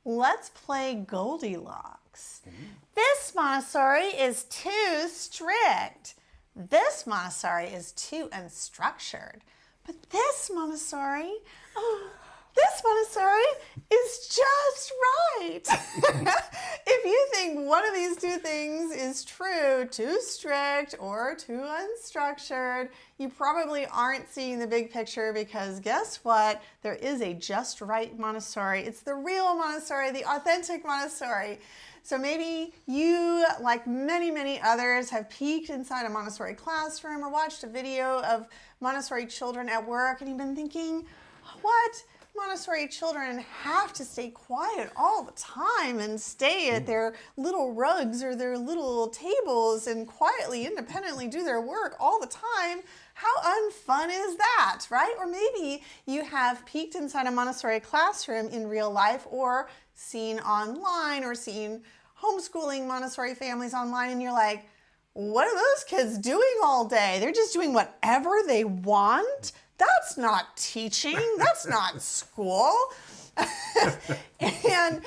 Let's play Goldilocks. This Montessori is too strict. This Montessori is too unstructured. But this Montessori, this Montessori is just right. If you think one of these two things is true, too strict or too unstructured, you probably aren't seeing the big picture, because guess what? There is a just right Montessori. It's the real Montessori, the authentic Montessori. So maybe you, like many, many others, have peeked inside a Montessori classroom or watched a video of Montessori children at work, and you've been thinking, what? Montessori children have to stay quiet all the time and stay at their little rugs or their little tables and quietly, independently do their work all the time. How unfun is that, right? Or maybe you have peeked inside a Montessori classroom in real life, or seen online, or seen homeschooling Montessori families online, and you're like, what are those kids doing all day? They're just doing whatever they want. That's not teaching. That's not school. And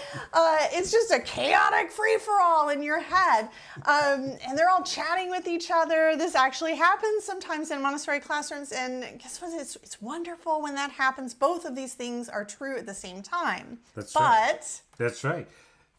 it's just a chaotic free-for-all in your head. And they're all chatting with each other. This actually happens sometimes in Montessori classrooms. And guess what? It's wonderful when that happens. Both of these things are true at the same time. That's right. That's right.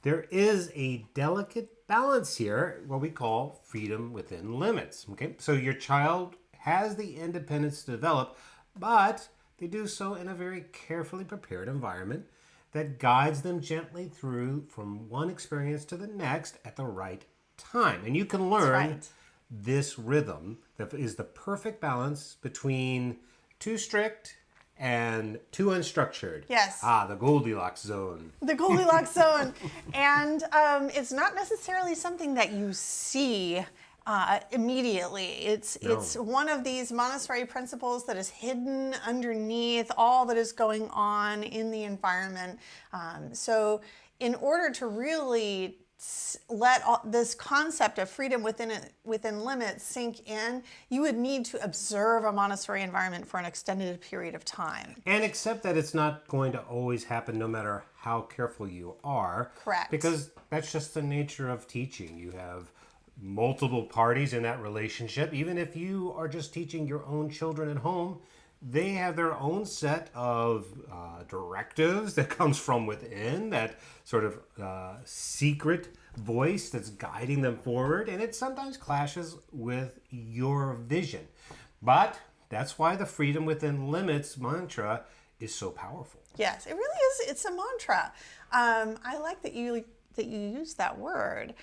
There is a delicate balance here, what we call freedom within limits. Okay, so your child has the independence to develop, but they do so in a very carefully prepared environment that guides them gently through from one experience to the next at the right time. And you can learn this rhythm that is the perfect balance between too strict and too unstructured. Yes. The Goldilocks zone. The Goldilocks zone. And it's not necessarily something that you see immediately. It's one of these Montessori principles that is hidden underneath all that is going on in the environment. So in order to really let this concept of freedom within limits sink in, you would need to observe a Montessori environment for an extended period of time. And accept that it's not going to always happen no matter how careful you are. Correct. Because that's just the nature of teaching. You have multiple parties in that relationship. Even if you are just teaching your own children at home, they have their own set of directives that comes from within, that sort of secret voice that's guiding them forward, and it sometimes clashes with your vision. But that's why the freedom within limits mantra is so powerful. Yes, it really is. It's a mantra. I like that you use that word.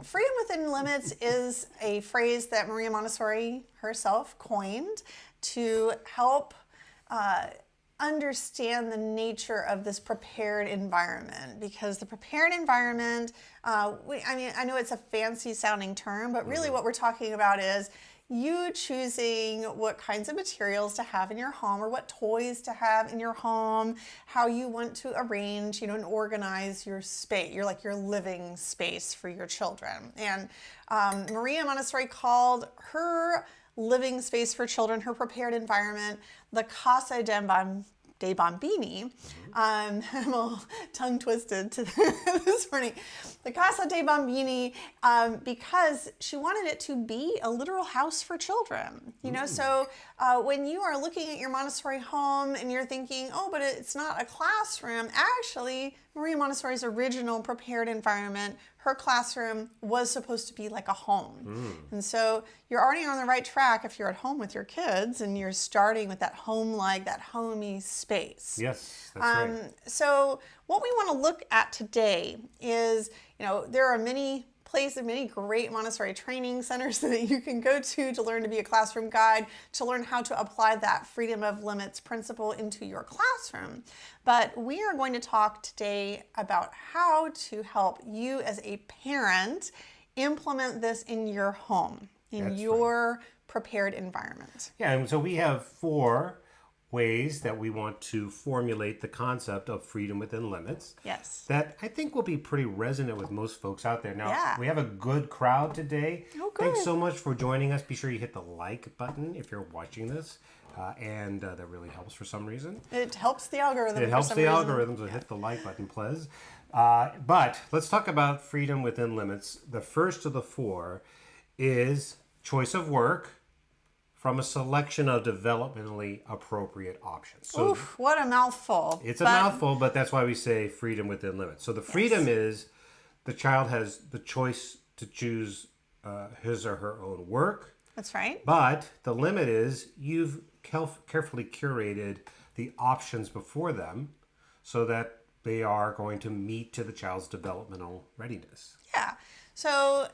Freedom within limits is a phrase that Maria Montessori herself coined to help understand the nature of this prepared environment, because the prepared environment, I know it's a fancy sounding term, but really what we're talking about is you choosing what kinds of materials to have in your home, or what toys to have in your home, how you want to arrange, and organize your space, your living space for your children. And Maria Montessori called her living space for children, her prepared environment, the Casa dei Bambini. I'm a little tongue twisted this morning. The Casa dei Bambini, because she wanted it to be a literal house for children. So when you are looking at your Montessori home and you're thinking, oh, but it's not a classroom, actually, Maria Montessori's original prepared environment, her classroom was supposed to be like a home. And so you're already on the right track if you're at home with your kids and you're starting with that home-like, that homey space. Yes, that's right. So what we want to look at today is, there are many places, many great Montessori training centers that you can go to learn to be a classroom guide, to learn how to apply that freedom of limits principle into your classroom. But we are going to talk today about how to help you as a parent implement this in your home, in your prepared environment. Yeah, and so we have 4 ways that we want to formulate the concept of freedom within limits. Yes. That I think will be pretty resonant with most folks out there. Now, Yeah. we have a good crowd today. Oh, good. Thanks so much for joining us. Be sure you hit the like button if you're watching this. And that really helps for some reason. It helps the algorithm. It for helps some the reason. algorithm, so hit the like button, please. But let's talk about freedom within limits. The first of the four is choice of work from a selection of developmentally appropriate options. So Oof, what a mouthful. it's a mouthful, but that's why we say freedom within limits. So the freedom is the child has the choice to choose his or her own work. That's right. But the limit is you've carefully curated the options before them so that they are going to meet to the child's developmental readiness. Yeah. So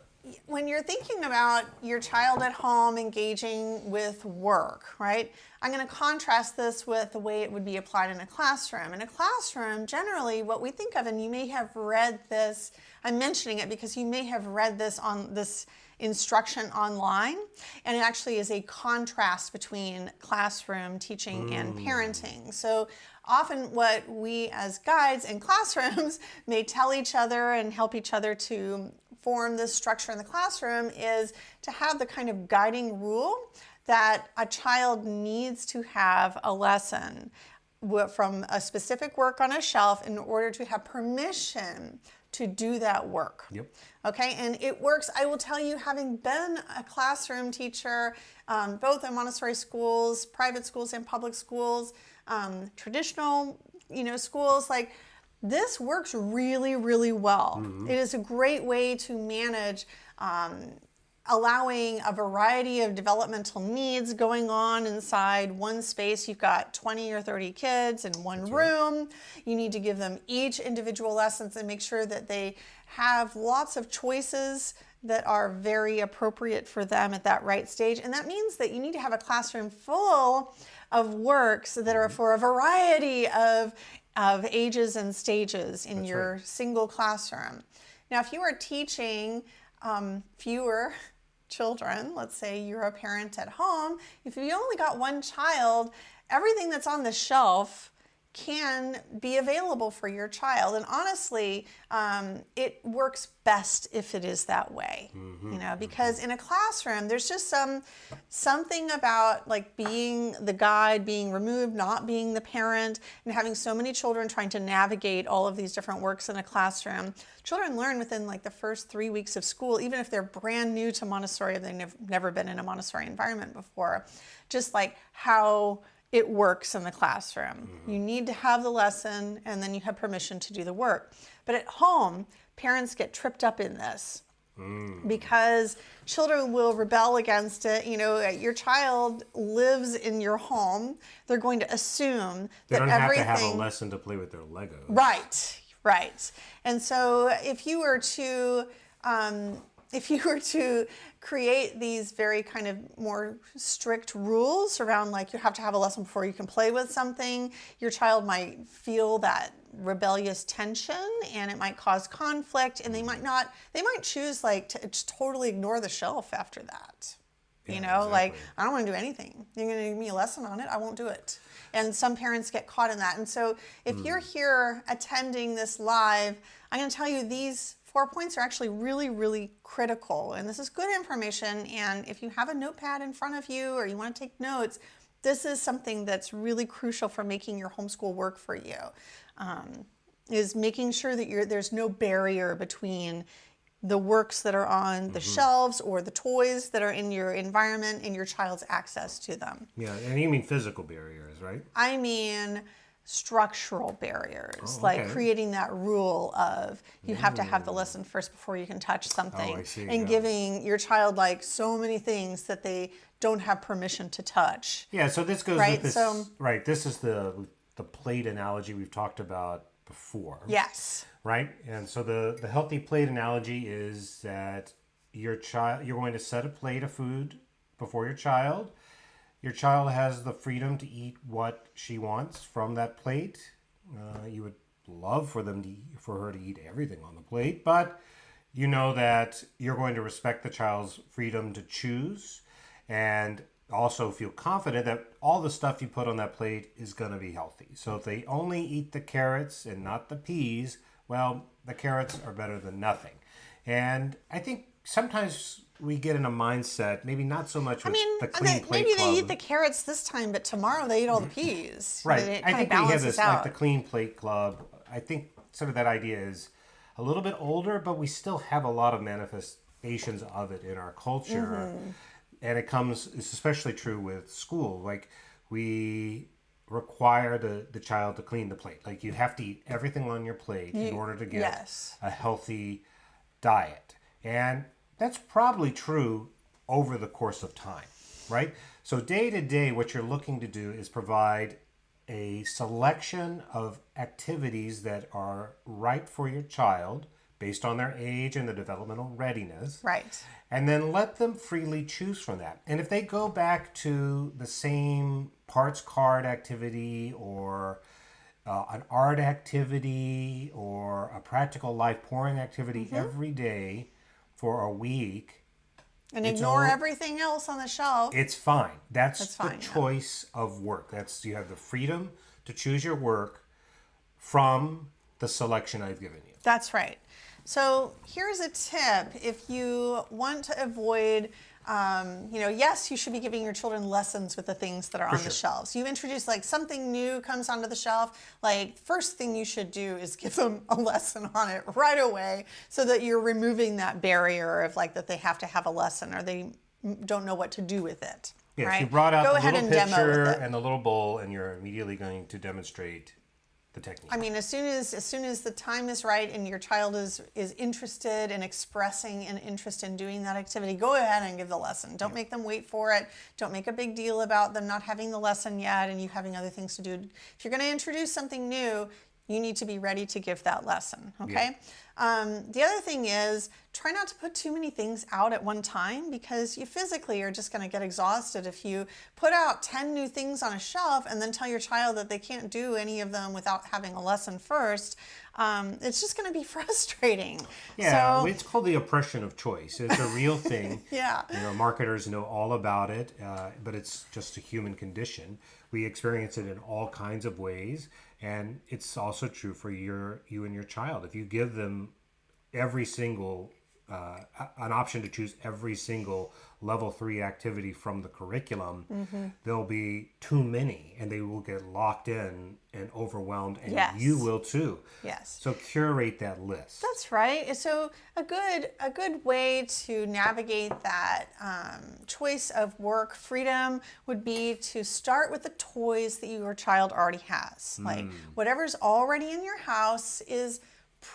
when you're thinking about your child at home engaging with work, right? I'm going to contrast this with the way it would be applied in a classroom. In a classroom, generally what we think of, and you may have read this, I'm mentioning it because you may have read this on this instruction online, and it actually is a contrast between classroom teaching and parenting. So often what we as guides in classrooms may tell each other and help each other to form this structure in the classroom is to have the kind of guiding rule that a child needs to have a lesson from a specific work on a shelf in order to have permission to do that work. Yep. Okay, and it works. I will tell you, having been a classroom teacher, both in Montessori schools, private schools and public schools, traditional, schools, like this works really, really well. It is a great way to manage allowing a variety of developmental needs going on inside one space. You've got 20 or 30 kids in one room. You need to give them each individual lessons and make sure that they have lots of choices that are very appropriate for them at that right stage. And that means that you need to have a classroom full of works that are for a variety of ages and stages in your single classroom. Now, if you are teaching fewer children, let's say you're a parent at home, if you only got one child, everything that's on the shelf can be available for your child. And honestly, it works best if it is that way, because in a classroom, there's just something about like being the guide, being removed, not being the parent, and having so many children trying to navigate all of these different works in a classroom. Children learn within like the first 3 weeks of school, even if they're brand new to Montessori, if they've never been in a Montessori environment before, just like how it works in the classroom. You need to have the lesson and then you have permission to do the work. But at home, parents get tripped up in this because children will rebel against it. Your child lives in your home. They're going to assume They that don't have everything... to have a lesson to play with their Legos. Right. And so if you were to create these very kind of more strict rules around like you have to have a lesson before you can play with something, your child might feel that rebellious tension and it might cause conflict, and they might choose like to totally ignore the shelf after that. Exactly. Like, I don't want to do anything. You're going to give me a lesson on it, I won't do it. And some parents get caught in that. And so if you're here attending this live, I'm going to tell you these 4 points are actually really, really critical. And this is good information. And if you have a notepad in front of you or you want to take notes, this is something that's really crucial for making your homeschool work for you, is making sure that there's no barrier between the works that are on the shelves or the toys that are in your environment and your child's access to them. Yeah, and you mean physical barriers, right? I mean structural barriers, Oh, like creating that rule of you have to have the lesson first before you can touch something, I see, and giving your child like so many things that they don't have permission to touch. Yeah, so this goes Right, with this. so- Right, this is the plate analogy we've talked about before. Yes. Right, and so the healthy plate analogy is that you're going to set a plate of food before your child. Your child has the freedom to eat what she wants from that plate. You would love for her to eat everything on the plate, but you know that you're going to respect the child's freedom to choose, and also feel confident that all the stuff you put on that plate is going to be healthy. So if they only eat the carrots and not the peas, well, the carrots are better than nothing. And I think sometimes we get in a mindset, maybe not so much with the clean plate maybe club. they eat the carrots this time, but tomorrow they eat all the peas. Right. It I kind of think we have balances this, like out. the clean plate club. I think sort of that idea is a little bit older, but we still have a lot of manifestations of it in our culture. And it's especially true with school. Like we require the child to clean the plate. Like you have to eat everything on your plate in order to get Yes. a healthy diet. And that's probably true over the course of time, right? So day to day, what you're looking to do is provide a selection of activities that are right for your child based on their age and the developmental readiness. Right. And then let them freely choose from that. And if they go back to the same parts card activity or an art activity or a practical life pouring activity every day for a week, And It's ignore all- everything else on the shelf. it's fine. That's the fine, yeah. choice of work. You have the freedom to choose your work from the selection I've given you. That's right. So here's a tip. If you want to avoid, yes, you should be giving your children lessons with the things that are on the sure. shelves. You introduce like something new comes onto the shelf. Like first thing you should do is give them a lesson on it right away so that you're removing that barrier of like that they have to have a lesson or they don't know what to do with it. Yes, right? you brought out Go the ahead little and demo pitcher with it. and the little bowl, and you're immediately going to demonstrate the technique. I mean, as soon as the time is right and your child is interested in expressing an interest in doing that activity, go ahead and give the lesson. Don't make them wait for it. Don't make a big deal about them not having the lesson yet and you having other things to do. If you're going to introduce something new, you need to be ready to give that lesson, okay? The other thing is try not to put too many things out at one time because you physically are just going to get exhausted if you put out 10 new things on a shelf and then tell your child that they can't do any of them without having a lesson first. It's just going to be frustrating. Yeah, So, it's called the oppression of choice. It's a real thing. yeah. Marketers know all about it, but it's just a human condition. We experience it in all kinds of ways, and it's also true for you and your child. If you give them every single an option to choose every single level 3 activity from the curriculum, there'll be too many and they will get locked in and overwhelmed, and Yes. you will too. Yes. So curate that list. That's right. So a good way to navigate that choice of work freedom would be to start with the toys that your child already has. Like whatever's already in your house is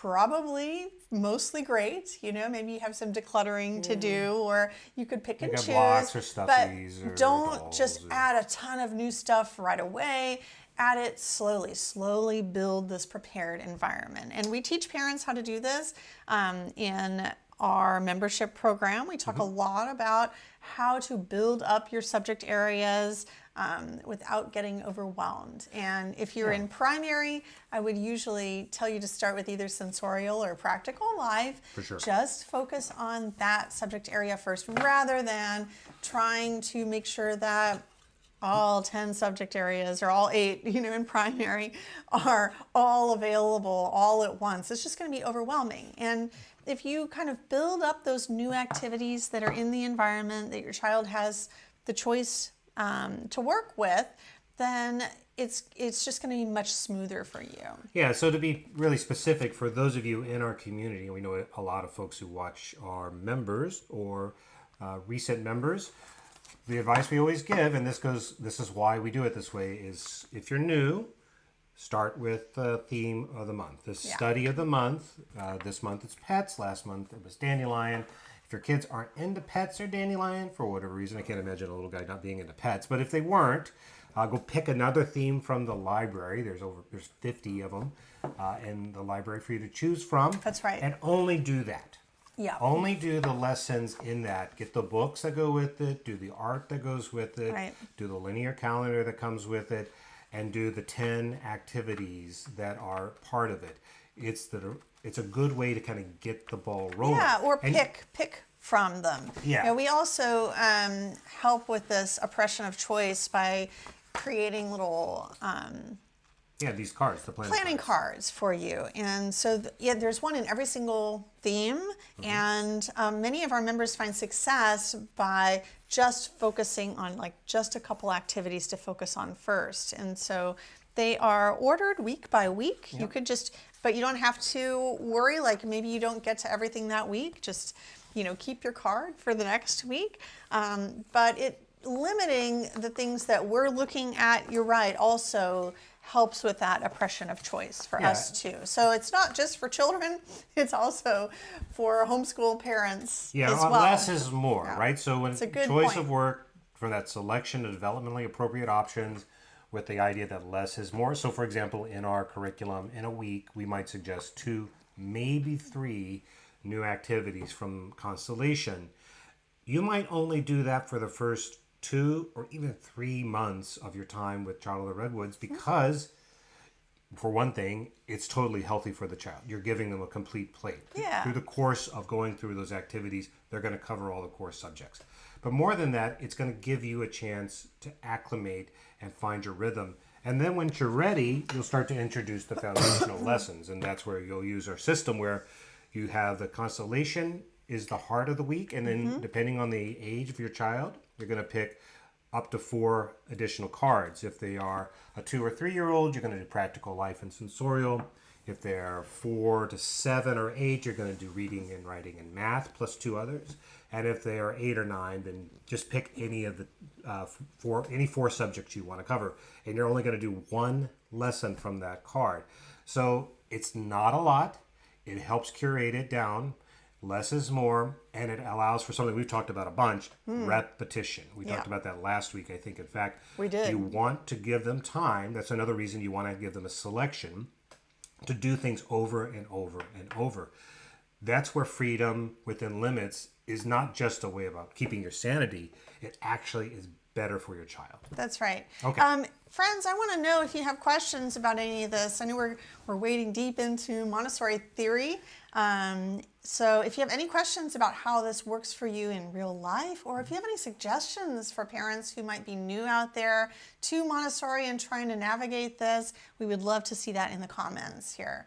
probably mostly great. Maybe you have some decluttering to do, or you could pick and Like a choose. blocks or stuffies but or don't dolls just or- add a ton of new stuff right away. Add it slowly build this prepared environment. And we teach parents how to do this in our membership program. We talk a lot about how to build up your subject areas without getting overwhelmed. And if you're in primary, I would usually tell you to start with either sensorial or practical life. For sure. Just focus on that subject area first rather than trying to make sure that all 10 subject areas or all 8, in primary are all available all at once. It's just going to be overwhelming. And if you kind of build up those new activities that are in the environment that your child has the choice to work with, then it's just going to be much smoother for you. Yeah, so to be really specific, for those of you in our community, and we know a lot of folks who watch are members or recent members, the advice we always give, and this is why we do it this way, is if you're new, start with the theme of the month, the study of the month. This month it's pets. Last month it was dandelion. If your kids aren't into pets or dandelion for whatever reason, I can't imagine a little guy not being into pets, but if they weren't, go pick another theme from the library. There's 50 of them in the library for you to choose from. That's right. And only do that. Yeah. Only do the lessons in that. Get the books that go with it, do the art that goes with it, Right. do the linear calendar that comes with it, and do the 10 activities that are part of it. it's a good way to kind of get the ball rolling. Yeah, or And- pick from them. Yeah. You know, we also help with this oppression of choice by creating little these cards, the planning cards for you. And so, there's one in every single theme. And many of our members find success by just focusing on just a couple activities to focus on first. And so they are ordered week by week. Yep. You could but you don't have to worry, like maybe you don't get to everything that week. Just, keep your card for the next week. But limiting the things that we're looking at, you're right, also helps with that oppression of choice for us too. So it's not just for children, it's also for homeschool parents as well. Less is more, right? So when It's a good choice point. of work for that selection of developmentally appropriate options with the idea that less is more. So for example, in our curriculum, in a week, we might suggest 2, maybe 3 new activities from Constellation. You might only do that for the first 2 or even 3 months of your time with Child of the Redwoods because, for one thing, it's totally healthy for the child. You're giving them a complete plate. Yeah. Through the course of going through those activities, they're going to cover all the core subjects. But more than that, it's going to give you a chance to acclimate and find your rhythm. And then when you're ready, you'll start to introduce the foundational lessons. And that's where you'll use our system where you have the Constellation is the heart of the week. And then depending on the age of your child, you're going to pick up to 4 additional cards. If they are a 2 or 3-year-old, you're going to do practical life and sensorial. If they're 4 to 7 or 8, you're going to do reading and writing and math plus 2 others. And if they are 8 or 9, then just pick any of the 4 subjects you want to cover. And you're only going to do 1 lesson from that card. So it's not a lot. It helps curate it down. Less is more, and it allows for something we've talked about a bunch, repetition. We talked about that last week, I think. In fact, we did. You want to give them time. That's another reason you want to give them a selection to do things over and over and over. That's where freedom within limits is not just a way about keeping your sanity. It actually is better for your child. That's right. Okay. Friends, I want to know if you have questions about any of this. I know we're wading deep into Montessori theory. So if you have any questions about how this works for you in real life, or if you have any suggestions for parents who might be new out there to Montessori and trying to navigate this, we would love to see that in the comments here.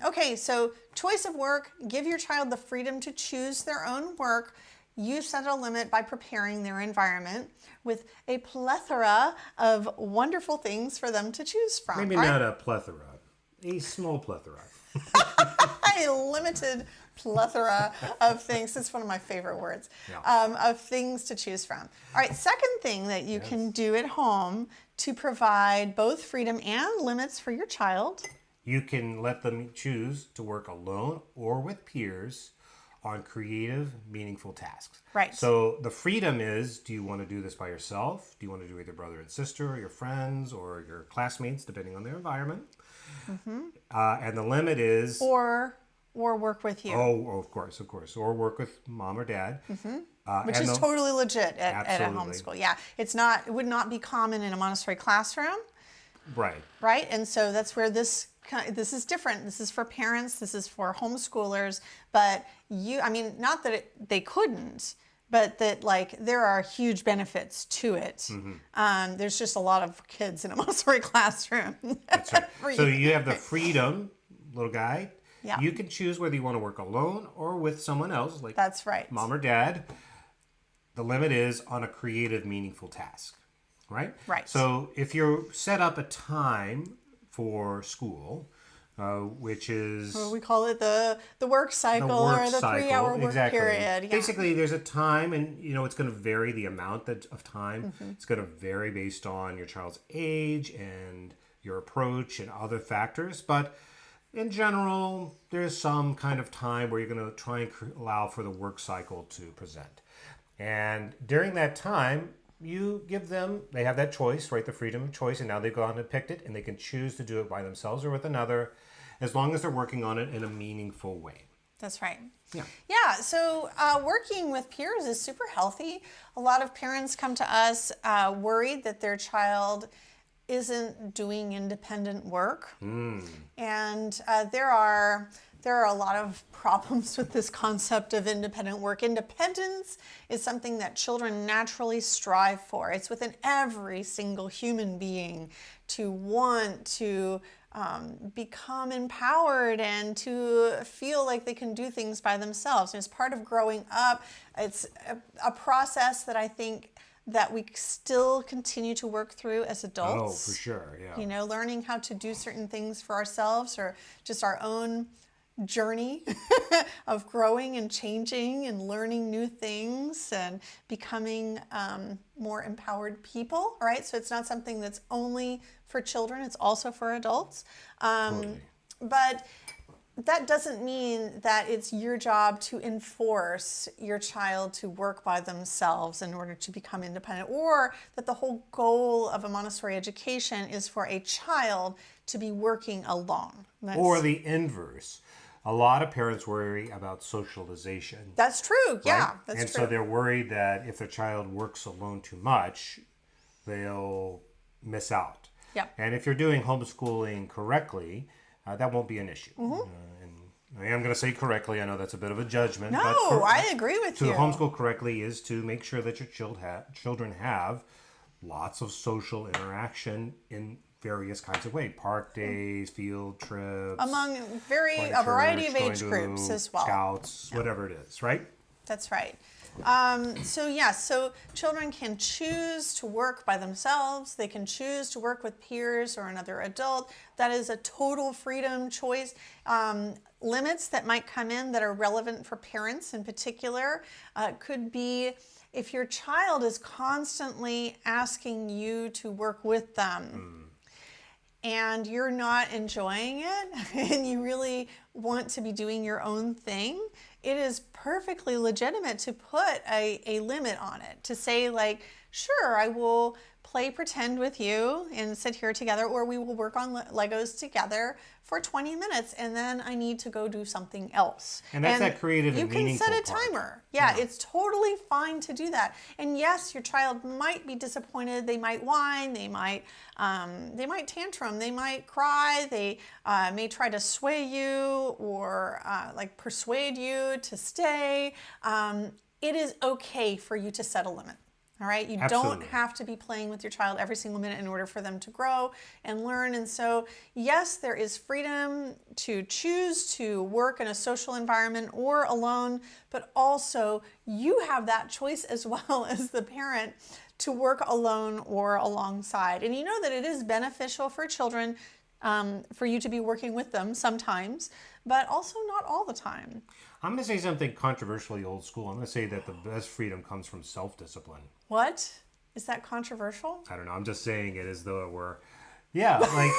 Okay, so choice of work, give your child the freedom to choose their own work. You set a limit by preparing their environment with a plethora of wonderful things for them to choose from. Maybe not a plethora, a small plethora. A limited plethora of things. It's one of my favorite words. Of things to choose from. All right, second thing that you can do at home to provide both freedom and limits for your child. You can let them choose to work alone or with peers on creative, meaningful tasks. Right. So the freedom is, do you want to do this by yourself? Do you want to do it with your brother and sister or your friends or your classmates, depending on their environment? And the limit is... Or work with you. Oh, of course. Or work with mom or dad. Which is totally legit at a Absolutely. homeschool. Yeah, it would not be common in a Montessori classroom. Right. Right, and so that's where this is different. This is for parents. This is for homeschoolers. But not that they couldn't, but that there are huge benefits to it. There's just a lot of kids in a Montessori classroom. That's right. So you have the freedom, little guy. Yeah. You can choose whether you want to work alone or with someone else, like That's right. mom or dad. The limit is on a creative, meaningful task, right? Right. So if you set up a time for school, which is... Well, we call it the work cycle or the 3-hour work period. Yeah. Basically, there's a time, and it's going to vary the amount of time. It's going to vary based on your child's age and your approach and other factors. But in general, there's some kind of time where you're going to try and allow for the work cycle to present. And during that time, you give them, they have that choice, right? The freedom of choice. And now they've gone and picked it, and they can choose to do it by themselves or with another, as long as they're working on it in a meaningful way. That's right. Yeah. Yeah, so working with peers is super healthy. A lot of parents come to us worried that their child isn't doing independent work. And there are a lot of problems with this concept of independent work. Independence is something that children naturally strive for. It's within every single human being to want to become empowered and to feel like they can do things by themselves. And as part of growing up, it's a process that I think that we still continue to work through as adults. Oh, for sure, yeah. You know, learning how to do certain things for ourselves or just our own journey of growing and changing and learning new things and becoming more empowered people, right? So it's not something that's only for children, it's also for adults. Totally. But that doesn't mean that it's your job to enforce your child to work by themselves in order to become independent, or that the whole goal of a Montessori education is for a child to be working alone. Or the inverse. A lot of parents worry about socialization. That's true. Yeah, right? that's and true. so they're worried that if their child works alone too much, they'll miss out. Yep. And if you're doing homeschooling correctly, that won't be an issue. And I am going to say correctly. I know that's a bit of a judgment. No, but I agree with to you. homeschool correctly is to make sure that your children have lots of social interaction in various kinds of ways. Park days, field trips. Among going to a variety church, of going age to groups as well. Scouts, whatever it is, right? That's right. So children can choose to work by themselves. They can choose to work with peers or another adult. That is a total freedom choice. Limits that might come in that are relevant for parents in particular could be if your child is constantly asking you to work with them. And you're not enjoying it and you really want to be doing your own thing, it is perfectly legitimate to put a limit on it. To say like, sure, I will play pretend with you and sit here together, or we will work on Legos together for 20 minutes and then I need to go do something else. And that's that creative and you meaningful can set a part. timer. Yeah, it's totally fine to do that. And yes, your child might be disappointed. They might whine. They might tantrum. They might cry. They may try to sway you or like persuade you to stay. It is okay for you to set a limit. All right, you Absolutely. don't have to be playing with your child every single minute in order for them to grow and learn. And so, yes, there is freedom to choose to work in a social environment or alone, but also you have that choice as well as the parent to work alone or alongside. And you know that it is beneficial for children for you to be working with them sometimes, but also not all the time. I'm going to say something controversially old school. I'm going to say that the best freedom comes from self-discipline. What? Is that controversial? I don't know. I'm just saying it as though it were. Yeah, like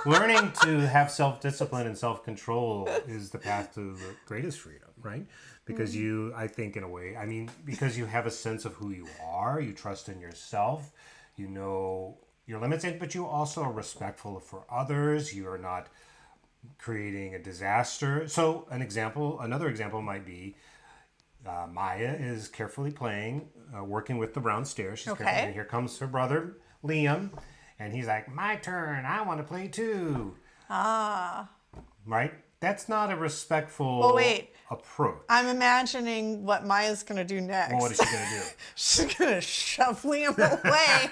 learning to have self-discipline and self-control is the path to the greatest freedom, right? Because I think in a way, I mean, because you have a sense of who you are, you trust in yourself, you know your limits, but you also are respectful for others. You are not creating a disaster. So another example might be Maya is carefully playing, working with the brown stairs. She's carefully, and here comes her brother, Liam, and he's like, my turn, I want to play too. Right? That's not a respectful approach. I'm imagining what Maya's going to do next. Well, what is she going to do? She's going to shove Liam away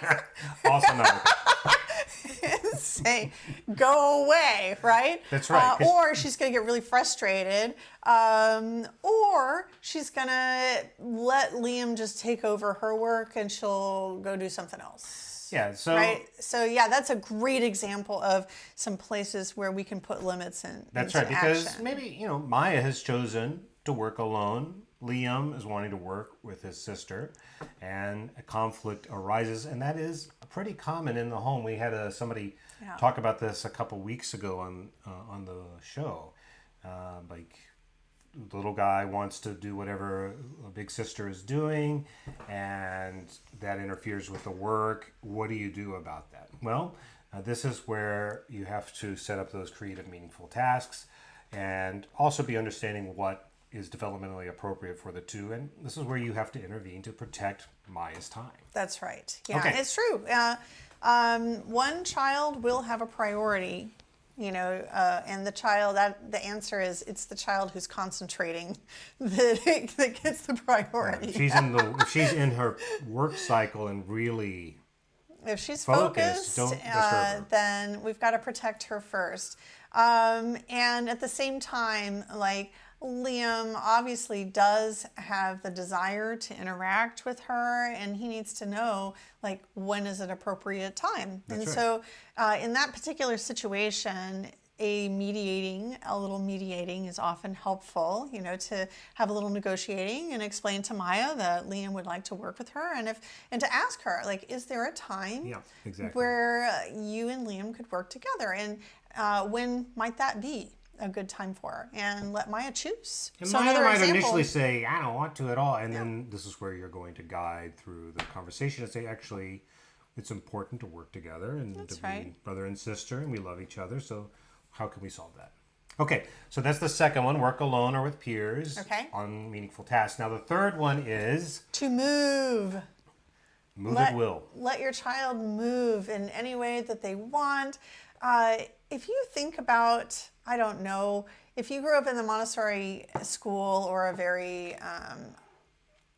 Also not okay. and say, go away, right? That's right. Or she's going to get really frustrated. Or she's going to let Liam just take over her work and she'll go do something else. Yeah, so right. So yeah, that's a great example of some places where we can put limits in. That's into right, because action. maybe Maya has chosen to work alone. Liam is wanting to work with his sister, and a conflict arises, and that is pretty common in the home. We had somebody talk about this a couple weeks ago on the show, like. The little guy wants to do whatever a big sister is doing, and that interferes with the work. What do you do about that? Well, this is where you have to set up those creative, meaningful tasks and also be understanding what is developmentally appropriate for the two. And this is where you have to intervene to protect Maya's time. That's right. Yeah, Okay. it's true. One child will have a priority, and the answer is it's the child who's concentrating that gets the priority. If she's in her work cycle and really If she's focused, focused, don't disturb her. then we've got to protect her first. And at the same time, like Liam obviously does have the desire to interact with her, and he needs to know like when is an appropriate time. That's And right. so in that particular situation, a little mediating is often helpful, to have a little negotiating and explain to Maya that Liam would like to work with her, and to ask her, like, is there a time Yeah, exactly. where you and Liam could work together, and when might that be a good time for her, and let Maya choose. And So Maya another might example, initially say, I don't want to at all. And then this is where you're going to guide through the conversation and say, actually, it's important to work together and That's to be right. brother and sister, and we love each other. So how can we solve that? Okay, so that's the second one, work alone or with peers Okay. on meaningful tasks. Now the third one is to move. move at will. Let your child move in any way that they want. If you think about, I don't know, if you grew up in the Montessori school or a very,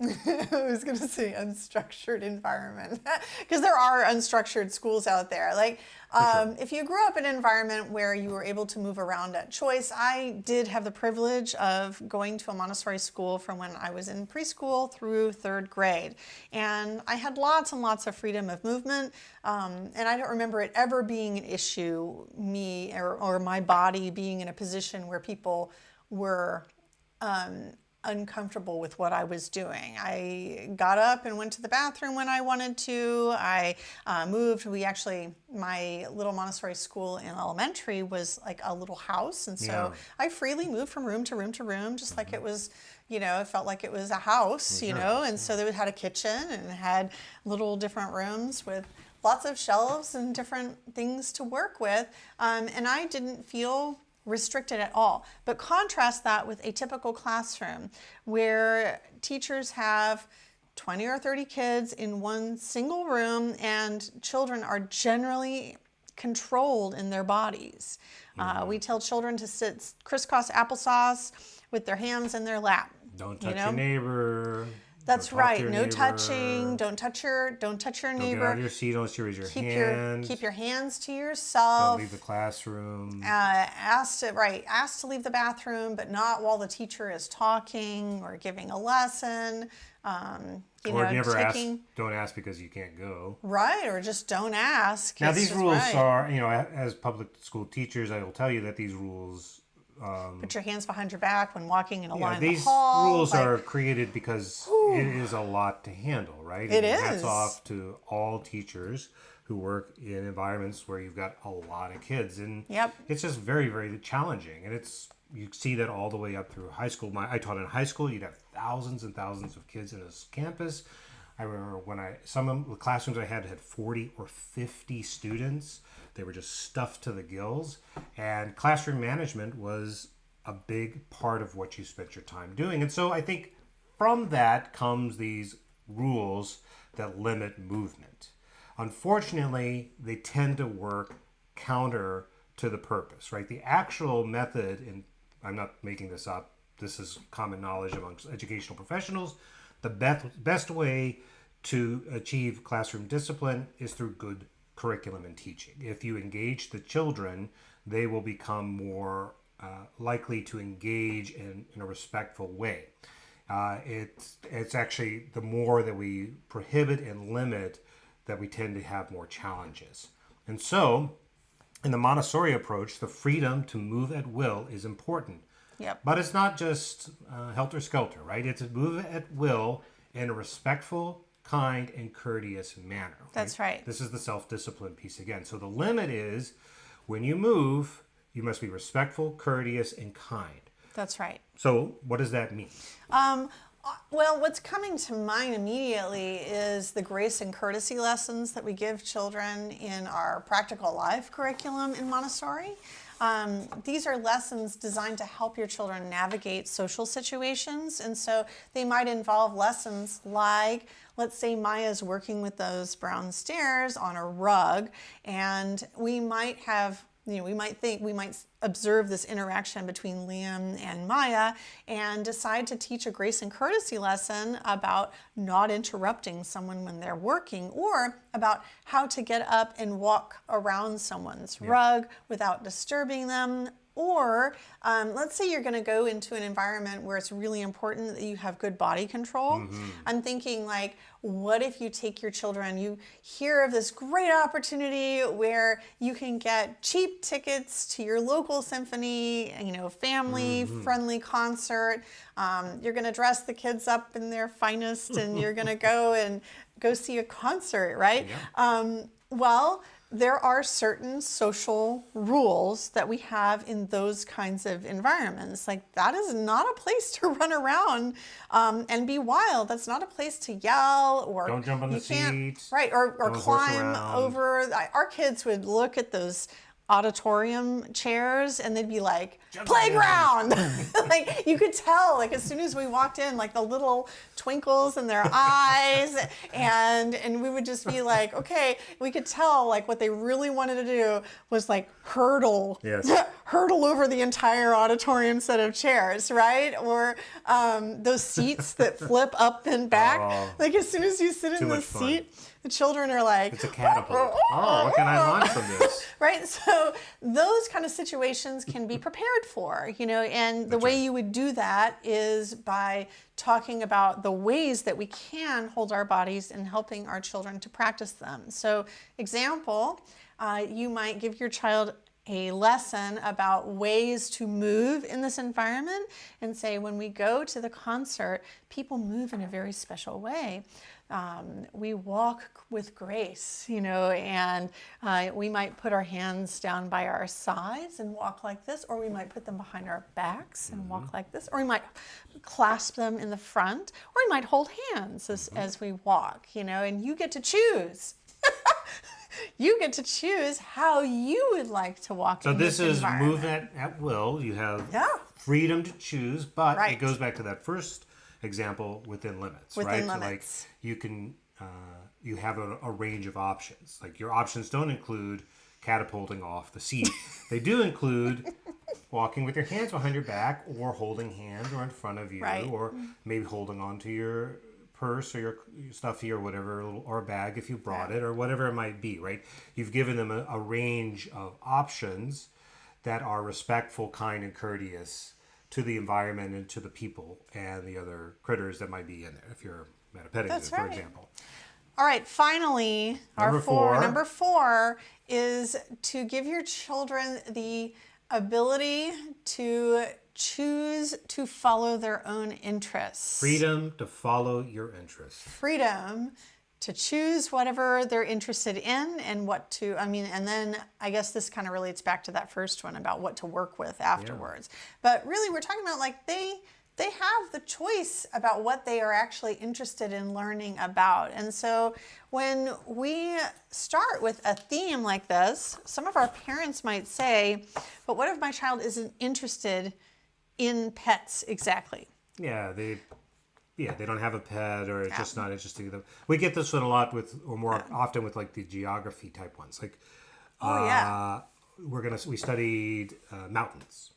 I was going to say unstructured environment, because there are unstructured schools out there. Like, sure. if you grew up in an environment where you were able to move around at choice, I did have the privilege of going to a Montessori school from when I was in preschool through third grade. And I had lots and lots of freedom of movement. And I don't remember it ever being an issue, me or my body being in a position where people were uncomfortable with what I was doing. I got up and went to the bathroom when I wanted to. I moved. My little Montessori school in elementary was like a little house. And so Yeah. I freely moved from room to room to room, just like it was, it felt like it was a house, your house, and so they had a kitchen and had little different rooms with lots of shelves and different things to work with. And I didn't feel restricted at all. But contrast that with a typical classroom where teachers have 20 or 30 kids in one single room, and children are generally controlled in their bodies. We tell children to sit crisscross applesauce with their hands in their lap. Don't touch your neighbor. That's Don't talk to right. your No neighbor. touching. Don't touch your Don't get out neighbor. of your seat unless you raise your Keep hand. keep your hands to Don't yourself. leave the classroom. Asked to leave the bathroom, but not while the teacher is talking or giving a lesson. Or never ask. Don't ask because you can't go. Right, or just don't ask. Now It's these just rules right. are, as public school teachers, I will tell you that these rules, Put your hands behind your back when walking in a line in these the hall. rules are created because it is a lot to handle, right? It And hats is. off to all teachers who work in environments where you've got a lot of kids, and Yep. it's just very, very challenging. And you see that all the way up through high school. I taught in high school. You'd have thousands and thousands of kids in a campus. I remember when some of the classrooms I had 40 or 50 students. They were just stuffed to the gills, and classroom management was a big part of what you spent your time doing. And so I think from that comes these rules that limit movement. Unfortunately, they tend to work counter to the purpose, right? The actual method, and I'm not making this up, this is common knowledge amongst educational professionals, the best way to achieve classroom discipline is through good curriculum and teaching. If you engage the children, they will become more likely to engage in a respectful way. It's actually the more that we prohibit and limit that we tend to have more challenges. And so in the Montessori approach, the freedom to move at will is important. Yep. But it's not just helter-skelter, right? It's move at will in a respectful, kind, and courteous manner. That's right. This is the self-discipline piece again. So the limit is when you move, you must be respectful, courteous, and kind. That's right. So what does that mean? Well, what's coming to mind immediately is the grace and courtesy lessons that we give children in our practical life curriculum in Montessori. These are lessons designed to help your children navigate social situations, and so they might involve lessons like let's say Maya's working with those brown stairs on a rug, and we might have, we might observe this interaction between Liam and Maya and decide to teach a grace and courtesy lesson about not interrupting someone when they're working, or about how to get up and walk around someone's rug without disturbing them. Or let's say you're going to go into an environment where it's really important that you have good body control. I'm thinking, like, what if you take your children, you hear of this great opportunity where you can get cheap tickets to your local symphony, family friendly concert. You're going to dress the kids up in their finest and you're going to go see a concert, right? Yeah. Well, there are certain social rules that we have in those kinds of environments. Like, that is not a place to run around and be wild. That's not a place to yell, or don't jump on the seat. Right, or don't climb over. Our kids would look at those auditorium chairs and they'd be like, playground. Like, you could tell, like, as soon as we walked in, like the little twinkles in their eyes, and we would just be like, okay, we could tell, like, what they really wanted to do was like hurdle over the entire auditorium set of chairs, right? Or those seats that flip up and back. Like, as soon as you sit in the seat, the children are like, it's a catapult. What can I launch from this? Right? So those kind of situations can be prepared for, and the way you would do that is by talking about the ways that we can hold our bodies and helping our children to practice them. So, example, you might give your child a lesson about ways to move in this environment and say, when we go to the concert, people move in a very special way. We walk with grace, and we might put our hands down by our sides and walk like this, or we might put them behind our backs and walk like this, or we might clasp them in the front, or we might hold hands as we walk, and you get to choose. You get to choose how you would like to walk in this environment. So this is move at will. You have freedom to choose, but it goes back to that first example, within limits, right? So, like, you can, you have a range of options. Like, your options don't include catapulting off the seat. They do include walking with your hands behind your back, or holding hands or in front of you, or maybe holding on to your purse or your stuffy or whatever, or a bag if you brought it, or whatever it might be, right? You've given them a range of options that are respectful, kind, and courteous to the environment and to the people and the other critters that might be in there, if you're at a petting zoo, for example. All right, finally, number four is to give your children the ability to choose to follow their own interests. Freedom to follow your interests. Freedom to choose whatever they're interested in and and then I guess this kind of relates back to that first one about what to work with afterwards. But really, we're talking about, like, they have the choice about what they are actually interested in learning about. And so when we start with a theme like this, some of our parents might say, but what if my child isn't interested in pets exactly? They don't have a pet, or it's just not interesting to them. We get this one a lot more often with, like, the geography type ones. Like, we studied mountains.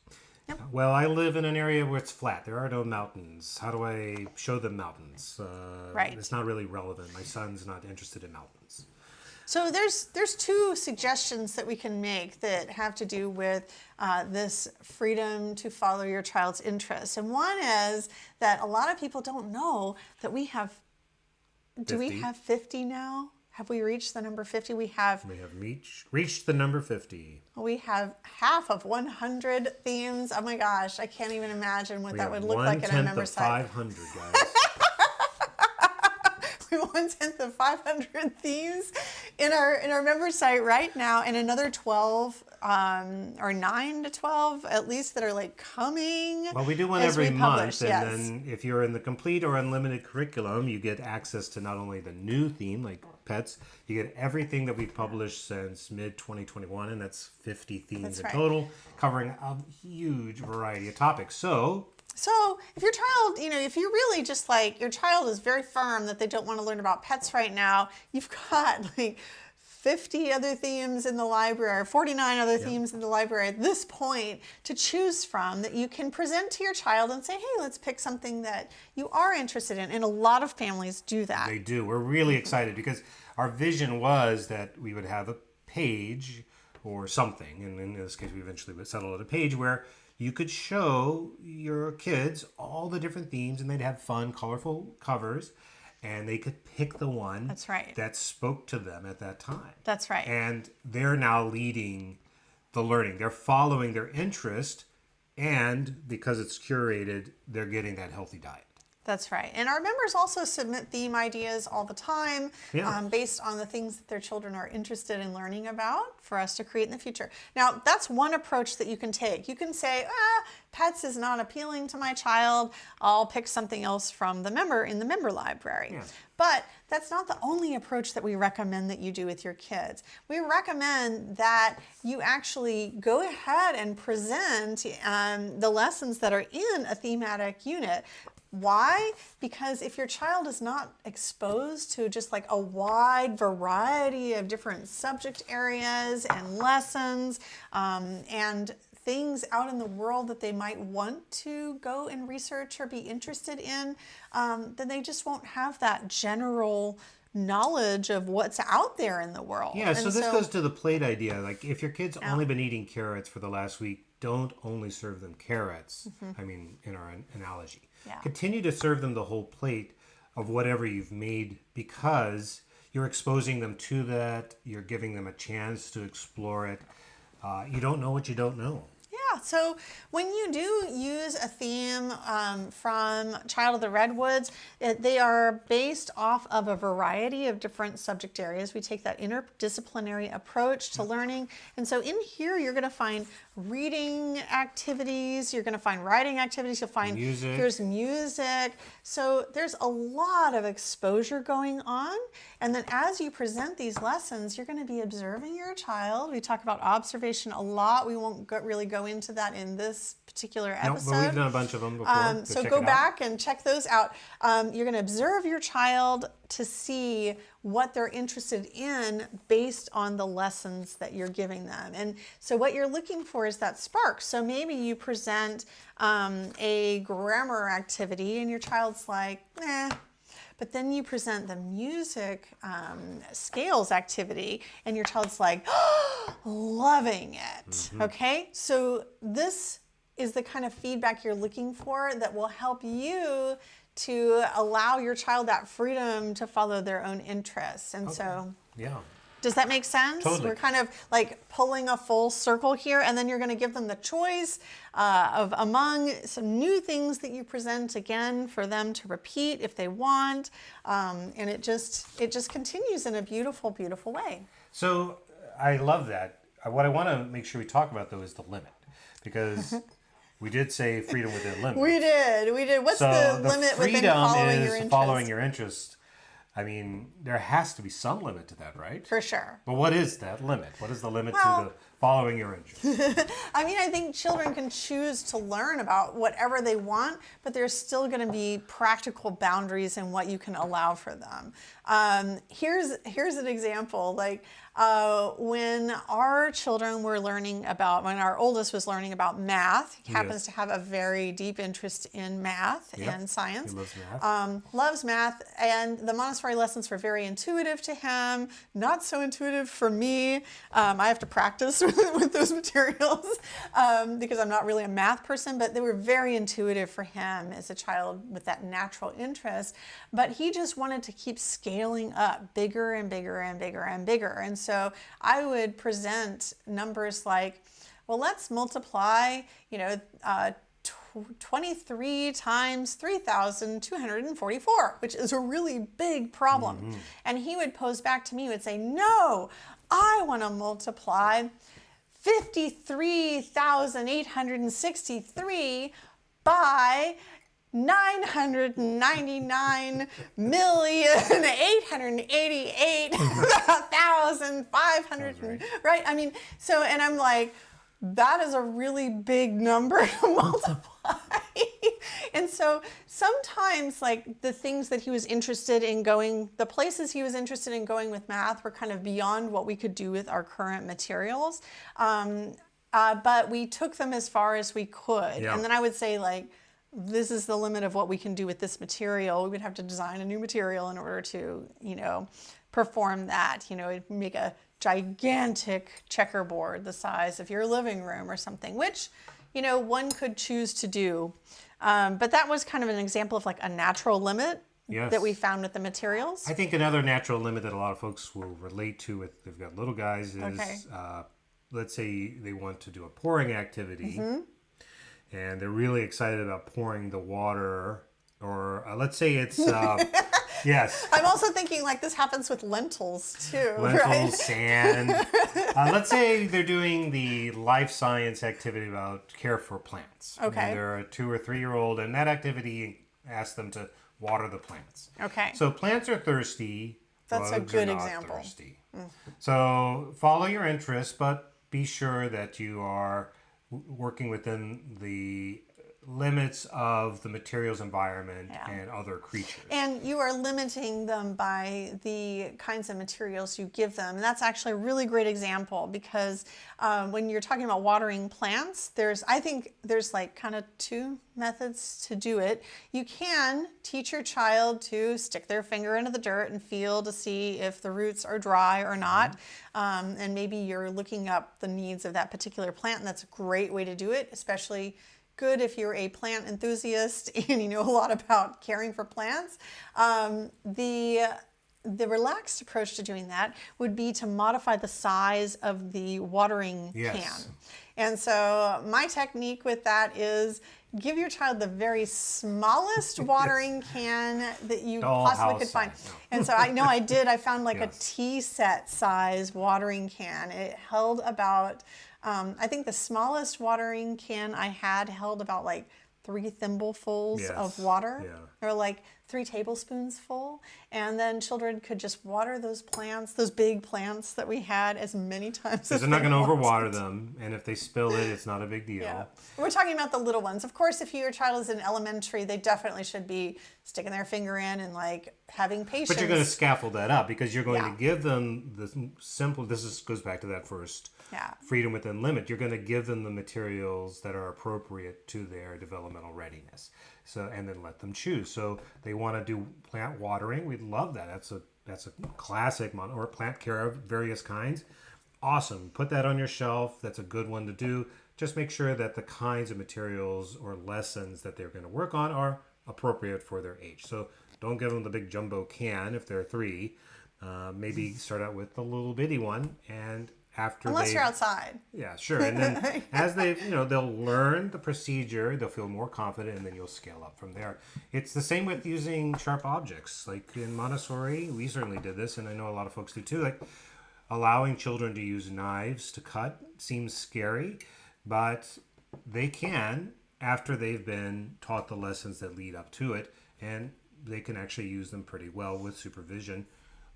Yep. Well, I live in an area where it's flat. There are no mountains. How do I show them mountains? It's not really relevant. My son's not interested in mountains. So there's two suggestions that we can make that have to do with this freedom to follow your child's interests. And one is that a lot of people don't know that we have, 50. Do we have 50 now? Have we reached the number 50? We have reached the number 50. We have half of 100 themes. Oh my gosh, I can't even imagine what that would look like in a member site. 500, guys. We have 1/10 of 500 themes in our member site right now, and another 12 or 9 to 12 at least that are, like, coming. Well, we do one every month, and then if you're in the complete or unlimited curriculum, you get access to not only the new theme, like pets, you get everything that we've published since mid-2021, and that's 50 themes in total, covering a huge variety of topics. So So if your child, if you really just like, your child is very firm that they don't want to learn about pets right now, you've got like 50 other themes in the library, 49 other themes in the library at this point to choose from that you can present to your child and say, hey, let's pick something that you are interested in. And a lot of families do that. They do. We're really excited because our vision was that we would have a page or something, and in this case we eventually would settle at a page where you could show your kids all the different themes and they'd have fun, colorful covers, and they could pick the one That's right. that spoke to them at that time. That's right. And they're now leading the learning. They're following their interest, and because it's curated, they're getting that healthy diet. That's right. And our members also submit theme ideas all the time based on the things that their children are interested in learning about for us to create in the future. Now, that's one approach that you can take. You can say, pets is not appealing to my child. I'll pick something else from the member library. Yeah. But that's not the only approach that we recommend that you do with your kids. We recommend that you actually go ahead and present the lessons that are in a thematic unit. Why? Because if your child is not exposed to just like a wide variety of different subject areas and lessons and things out in the world that they might want to go and research or be interested in, then they just won't have that general knowledge of what's out there in the world. Yeah, so this goes to the plate idea. Like if your kid's only been eating carrots for the last week, don't only serve them carrots. I mean, in our analogy. Yeah. Continue to serve them the whole plate of whatever you've made because you're exposing them to that. You're giving them a chance to explore it. You don't know what you don't know. Yeah, so when you do use a theme from Child of the Redwoods, they are based off of a variety of different subject areas. We take that interdisciplinary approach to learning. And so in here, you're going to find reading activities, you're going to find writing activities, you'll find music. Here's music. So there's a lot of exposure going on. And then as you present these lessons, you're going to be observing your child. We talk about observation a lot. We won't really go into that in this particular episode. No, but we've done a bunch of them before. So go back and check those out. You're going to observe your child to see what they're interested in based on the lessons that you're giving them. And so what you're looking for is that spark. So maybe you present a grammar activity and your child's like, but then you present the music scales activity and your child's like, loving it. Okay, so this is the kind of feedback you're looking for that will help you to allow your child that freedom to follow their own interests. And so, does that make sense? Totally. We're kind of like pulling a full circle here, and then you're going to give them the choice of among some new things that you present again for them to repeat if they want, and it just continues in a beautiful, beautiful way. So I love that. What I want to make sure we talk about though is the limit, because we did say freedom within limits. We did. What's the limit within following your interest? Following your interest. I mean, there has to be some limit to that, right? For sure. But what is that limit? What is the limit to the following your interest? I mean, I think children can choose to learn about whatever they want, but there's still going to be practical boundaries in what you can allow for them. Here's an example. Like when our children were learning about, when our oldest was learning about math, he happens to have a very deep interest in math and science. He loves math. Loves math, and the Montessori lessons were very intuitive to him, not so intuitive for me. I have to practice with those materials because I'm not really a math person, but they were very intuitive for him as a child with that natural interest. But he just wanted to keep scaling up bigger and bigger and bigger and bigger. And so I would present numbers like, well, let's multiply, 23 times 3,244, which is a really big problem. And he would pose back to me, he would say, no, I want to multiply 53,863 by 999,888,500, right? I mean, so, and I'm like, that is a really big number to multiply. And so sometimes like the things that he was interested in going, the places he was interested in going with math were kind of beyond what we could do with our current materials. But we took them as far as we could. Yeah. And then I would say like, this is the limit of what we can do with this material. We would have to design a new material in order to, perform that, make a gigantic checkerboard the size of your living room or something, which, one could choose to do. But that was kind of an example of like a natural limit that we found with the materials. I think another natural limit that a lot of folks will relate to if they've got little guys is, let's say they want to do a pouring activity and they're really excited about pouring the water, or let's say it's, yes. I'm also thinking like this happens with lentils too, Lentils, right? sand. Let's say they're doing the life science activity about care for plants. Okay. And they're a 2 or 3 year old, and that activity asks them to water the plants. Okay. So plants are thirsty. That's a bugs good are not example. Thirsty. So follow your interests, but be sure that you are working within the limits of the materials environment and other creatures. And you are limiting them by the kinds of materials you give them. And that's actually a really great example because when you're talking about watering plants, I think there's like kind of 2 methods to do it. You can teach your child to stick their finger into the dirt and feel to see if the roots are dry or not. And maybe you're looking up the needs of that particular plant, and that's a great way to do it, especially good if you're a plant enthusiast and you know a lot about caring for plants. The relaxed approach to doing that would be to modify the size of the watering can. And so my technique with that is give your child the very smallest watering can that you possibly could find. And so I know I did. I found like a tea set size watering can. It held about, I think the smallest watering can I had held about like 3 thimblefuls of water, or like 3 tablespoons full. And then children could just water those plants, those big plants that we had, as many times as they're not going to overwater them. And if they spill it, it's not a big deal. Yeah. We're talking about the little ones. Of course, if your child is in elementary, they definitely should be sticking their finger in and like having patience. But you're going to scaffold that up because you're going to give them the simple, goes back to that first freedom within limit. You're going to give them the materials that are appropriate to their developmental readiness. So, and then let them choose. So they want to do plant watering. We'd love that. That's a classic or plant care of various kinds. Awesome. Put that on your shelf. That's a good one to do. Just make sure that the kinds of materials or lessons that they're going to work on are appropriate for their age. So don't give them the big jumbo can if they're 3. Maybe start out with the little bitty one, and unless you're outside. Yeah, sure. And then as they'll learn the procedure, they'll feel more confident, and then you'll scale up from there. It's the same with using sharp objects. Like in Montessori, we certainly did this, and I know a lot of folks do too. Like allowing children to use knives to cut seems scary, but they can after they've been taught the lessons that lead up to it, and they can actually use them pretty well with supervision.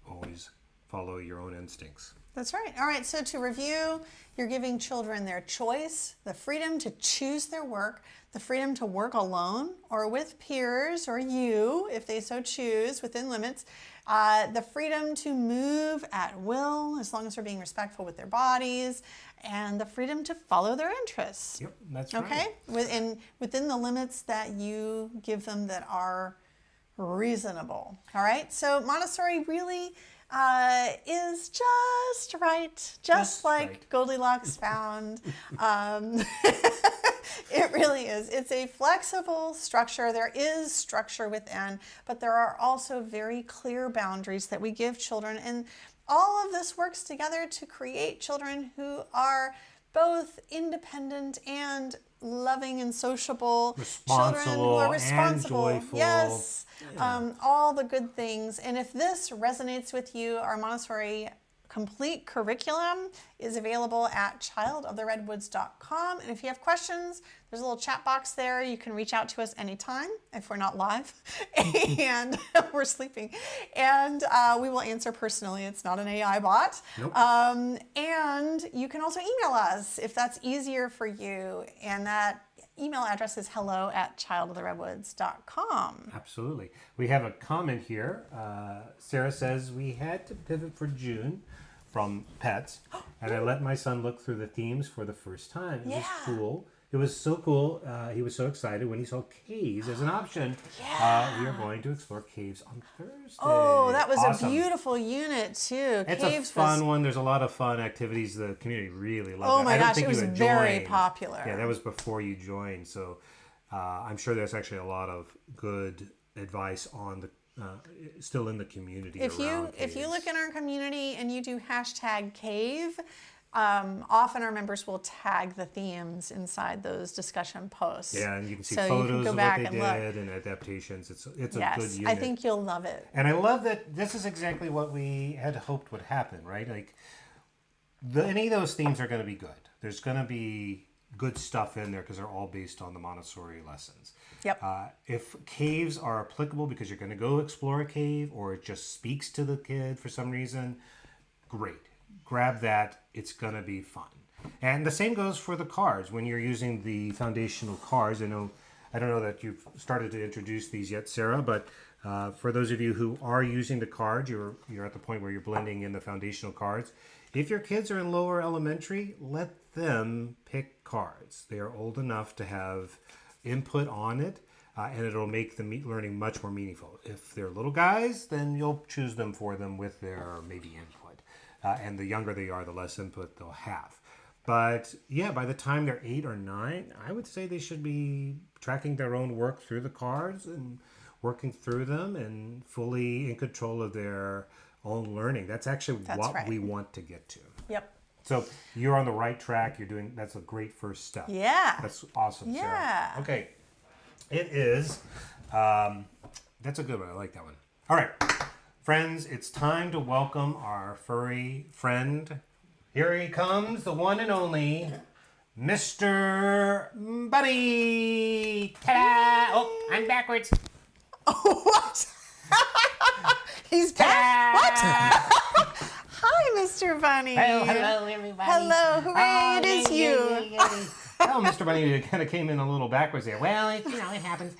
Always follow your own instincts. That's right. All right, so to review, you're giving children their choice, the freedom to choose their work, the freedom to work alone or with peers or you, if they so choose, within limits, the freedom to move at will, as long as they're being respectful with their bodies, and the freedom to follow their interests. Yep, that's right. Okay? Within the limits that you give them that are reasonable. All right? So Montessori really is just right, just like right. Goldilocks found. It really is. It's a flexible structure. There is structure within, but there are also very clear boundaries that we give children. And all of this works together to create children who are both independent and loving and sociable, children who are responsible, and joyful. Yes, all the good things. And if this resonates with you, our Montessori complete curriculum is available at childoftheredwoods.com. And if you have questions, there's a little chat box there. You can reach out to us anytime if we're not live and we're sleeping. And we will answer personally. It's not an AI bot. Nope. And you can also email us if that's easier for you. And that email address is hello@childoftheredwoods.com. Absolutely. We have a comment here. Sarah says, we had to pivot for June from pets, and I let my son look through the themes for the first time. It was Yeah. cool. It was so cool. He was so excited when he saw caves as an option. Yeah. We are going to explore caves on Thursday. Oh, that was Awesome. a beautiful unit too. It's Caves a fun was, one. There's a lot of fun activities. The community really loved it. Oh my I don't gosh, think it was you had very joined. popular. Yeah, that was before you joined. So I'm sure there's actually a lot of good advice on the still in the community. If you around caves. look in our community and you do #cave, often our members will tag the themes inside those discussion posts. Yeah, and you can see So you photos can go of what back they and look. did and adaptations. It's a good Yes, unit. I think you'll love it. And I love that this is exactly what we had hoped would happen, right? Like, any of those themes are going to be good. There's going to be good stuff in there because they're all based on the Montessori lessons. Yep. If caves are applicable because you're going to go explore a cave or it just speaks to the kid for some reason, great. Grab that. It's going to be fun. And the same goes for the cards. When you're using the foundational cards, I don't know that you've started to introduce these yet, Sarah, but for those of you who are using the cards, you're at the point where you're blending in the foundational cards. If your kids are in lower elementary, let them pick cards. They are old enough to have input on it, and it'll make the learning much more meaningful. If they're little guys, then you'll choose them for them with their maybe input. And the younger they are, the less input they'll have. But yeah, by the time they're 8 or 9, I would say they should be tracking their own work through the cards and working through them and fully in control of their own learning. That's actually what right. we want to get to. Yep. So you're on the right track. That's a great first step. Yeah. That's awesome, Sarah. Yeah. Okay. It is. That's a good one. I like that one. All right. Friends, it's time to welcome our furry friend. Here he comes, the one and only Mr. Bunny. Ta-da! Oh, I'm backwards. Oh, what? He's back. Ta-da! What? Hi, Mr. Bunny. Hello, everybody. Hello, hooray, it is you. Oh, Mr. Bunny kind of came in a little backwards there. Well, it happens.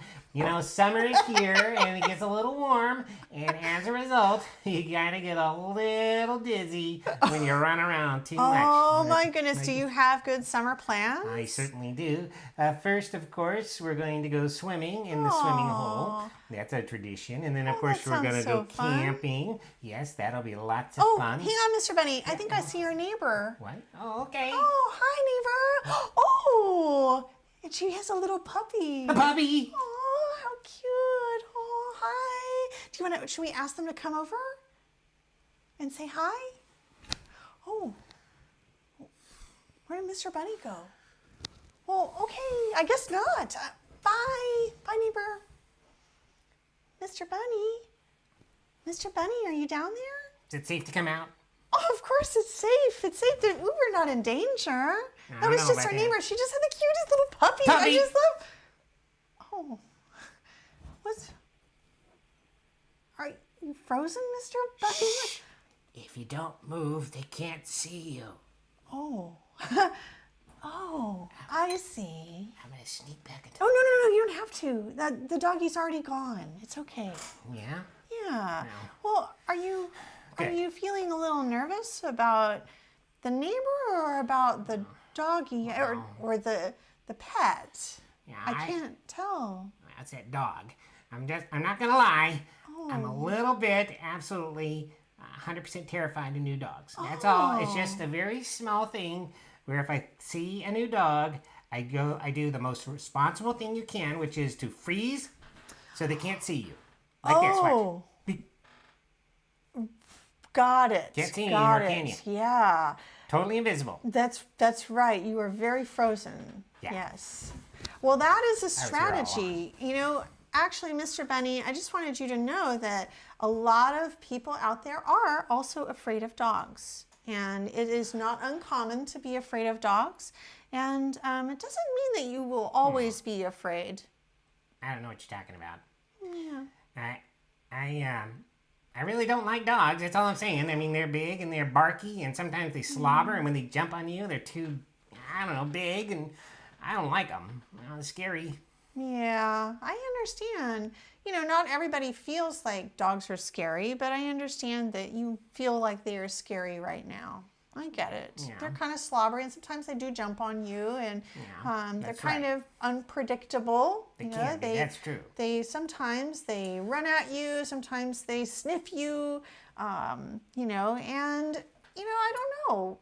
Summer is here, and it gets a little warm, and as a result, you gotta get a little dizzy when you run around too much. Oh my goodness, do you have good summer plans? I certainly do. First, of course, we're going to go swimming in the swimming hole. That's a tradition. And then, of course, that we're going to sounds go so fun. camping. Yes, that'll be lots of Oh, fun. hang on, Mr. Bunny. I think I see your neighbor. What? Oh, okay. Oh, hi, neighbor. Oh, and she has a little puppy. A puppy. Oh, how cute. Oh, hi. Should we ask them to come over and say hi? Oh, where did Mr. Bunny go? Well, okay, I guess not. Bye. Bye, neighbor. Mr. Bunny. Mr. Bunny, are you down there? Is it safe to come out? Oh, of course it's safe. It's safe. We were not in danger. That was know just about our that. neighbor. She just had the cutest little puppy. Puppy. I just love. Oh, what's? Are you frozen, Mr. Bunny? Shh. If you don't move, they can't see you. Oh, oh, I see. I'm going to sneak back into... Oh no, you don't have to. The doggy's already gone. It's okay. Yeah? Yeah. No. Well, are you Okay. feeling a little nervous about the neighbor or about the doggy or the pet? Yeah, I can't tell. That's that dog. I'm not going to lie. I'm a Oh. little bit, absolutely, 100% terrified of new dogs. That's all. It's just a very small thing where if I see a new dog, I do the most responsible thing you can, which is to freeze so they can't see you. Like this, watch. Oh. Got it. Can't see me Got anymore, it. can you? Yeah. Totally invisible. That's right. You are very frozen. Yeah. Yes. Well, that is a was here all strategy. Actually, Mr. Bunny, I just wanted you to know that a lot of people out there are also afraid of dogs. And it is not uncommon to be afraid of dogs. And it doesn't mean that you will always be afraid. I don't know what you're talking about. Yeah. I really don't like dogs. That's all I'm saying. I mean, they're big and they're barky, and sometimes they slobber, and when they jump on you, they're too, I don't know, big, and I don't like them. It's scary. Yeah, I understand. Not everybody feels like dogs are scary, but I understand that you feel like they are scary right now. I get it. Yeah. They're kind of slobbery, and sometimes they do jump on you, and they're that's kind right. of unpredictable. They can be, that's true. Sometimes they run at you, sometimes they sniff you, and I don't know.